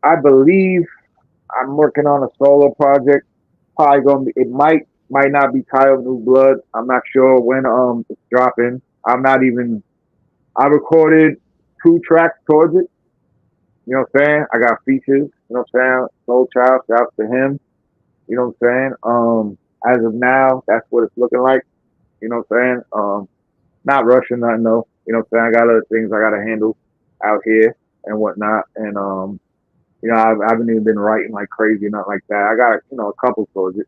I believe I'm working on a solo project. Probably gonna be. It might not be titled New Blood. I'm not sure when it's dropping. I'm not even. I recorded 2 tracks towards it. You know what I'm saying? I got features. You know what I'm saying? Soul Child, shout out to him. You know what I'm saying? As of now, that's what it's looking like. You know what I'm saying? Not rushing nothing though. You know what I'm saying? I got other things I gotta handle out here and whatnot. And you know, I haven't even been writing like crazy, nothing like that. I got, you know, a couple towards it.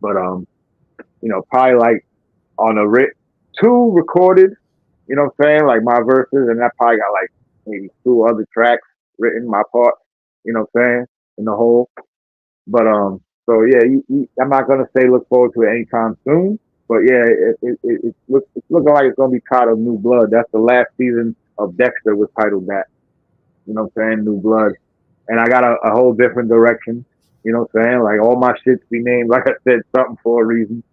But you know, probably like on a 2 recorded, you know what I'm saying? Like my verses, and I probably got like maybe 2 other tracks written, my part, you know what I'm saying, in the whole. But so yeah, I'm not gonna say look forward to it anytime soon, but yeah, it's looking like it's gonna be titled New Blood. That's the last season of Dexter was titled that. You know what I'm saying? New Blood. And I got a whole different direction. You know what I'm saying? Like all my shits be named, like I said, something for a reason.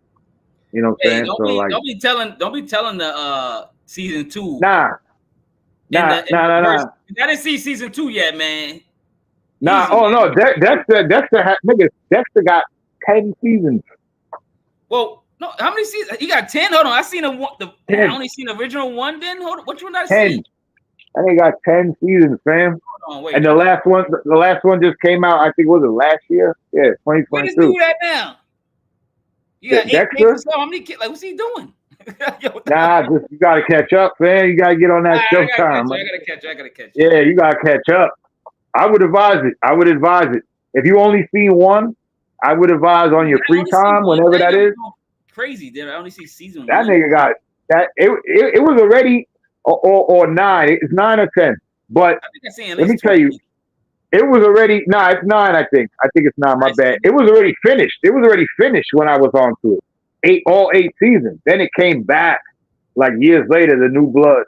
You know what I'm Hey, saying? So like, don't be telling the season 2. nah. I Nah. didn't see season 2 yet, man. Nah, Easy, oh man. no, Dexter got 10 seasons. Well, no, how many seasons? You got 10? Hold on, I seen I only seen the original one. Then hold on, which one did I 10. see? I think got 10 seasons, fam. Hold on, wait. And the last one just came out. I think was it last year? Yeah, Where this 2022. dude at now? You got 8 Dexter? kids or so? How many kids? Like, what's he doing? Nah, just you gotta catch up, man. You gotta get on that Showtime. I gotta catch. Yeah, you gotta catch up. I would advise it. If you only see one, I would advise on your free time, whenever that is. Crazy, dude. I only see season 1. That nigga got that. It was already or 9. It's 9 or 10. But let me tell you, it was already it's 9. I think it's 9. My bad. It was already finished. It was already finished when I was onto it. All 8 seasons. Then it came back like years later, the New Blood.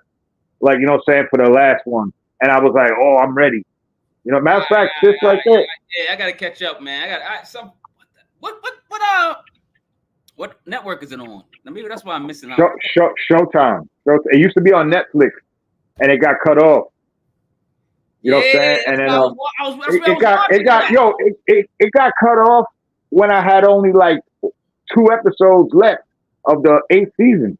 Like, you know what I'm saying, for the last one. And I was like, oh, I'm ready. You know, matter of fact, just like that. Yeah, I gotta catch up, man. What network is it on? Maybe that's why I'm missing out. Showtime. It used to be on Netflix, and it got cut off. You know what I'm saying? And then it got cut off when I had only like 2 episodes left of the 8th season.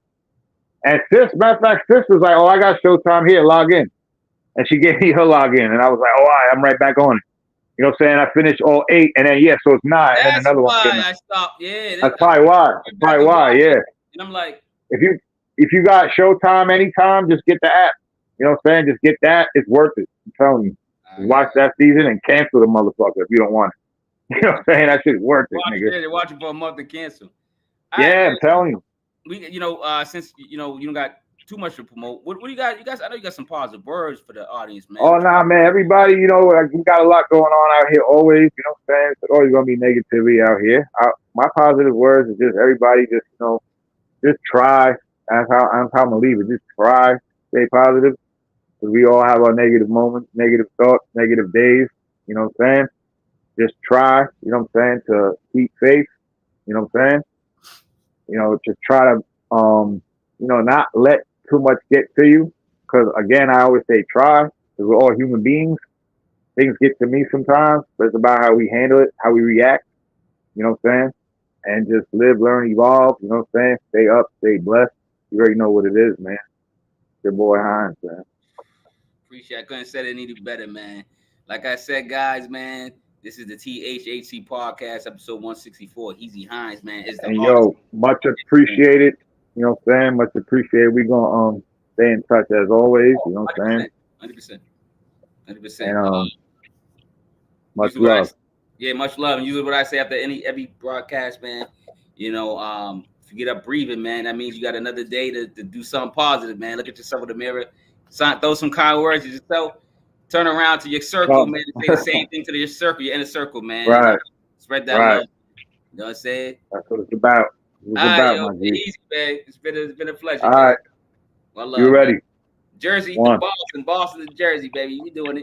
And matter of fact, sis was like, "Oh, I got Showtime here. Log in." And she gave me her login, and I was like, "Oh, all right, I'm right back on it." You know what I'm saying? I finished all 8, and then so it's 9, and then another one came. I stopped. Yeah, that's probably why. Yeah. And I'm like, if you got Showtime anytime, just get the app. You know what I'm saying? Just get that. It's worth it. I'm telling you. Watch that season and cancel the motherfucker if you don't want it. You know what I'm saying? That shit's worth it, nigga. They're watching for a month to cancel. I'm telling you. Since you don't got too much to promote, what do you got? You guys, I know you got some positive words for the audience, man. Oh nah, man. Everybody, we got a lot going on out here always. You know what I'm saying? There's always gonna be negativity out here. My positive words is just everybody just try. That's how I'm gonna leave it. Just try, stay positive. Because we all have our negative moments, negative thoughts, negative days. You know what I'm saying? Just try, you know what I'm saying, to keep faith. You know what I'm saying? Just try to, not let too much get to you. Because, again, I always say try. Because we're all human beings. Things get to me sometimes. But it's about how we handle it, how we react. You know what I'm saying? and just live, learn, evolve. You know what I'm saying? Stay up, stay blessed. You already know what it is, man. Your boy Hinds, man. Appreciate it. I couldn't say it any better, man. Like I said, guys, man, this is the THHC podcast, episode 164. Heezy Hines, man, is the And artist. yo, much appreciated. You know what I'm saying? Much appreciated. We gonna stay in touch as always. You know what I'm saying? 100%. And much love. Much love. And usually what I say after every broadcast, man, you know, if you get up breathing, man, that means you got another day to do something positive, man. Look at yourself in the mirror. Throw some kind words at yourself. Turn around to your circle, man, and say the same thing to your circle, your inner circle, man. Right. And, spread that love. You know what I'm saying? That's what it's about. My G. Easy, man. It's been a pleasure. All right. Well, love, you ready? man. Jersey to Boston to Jersey, baby. You doing it.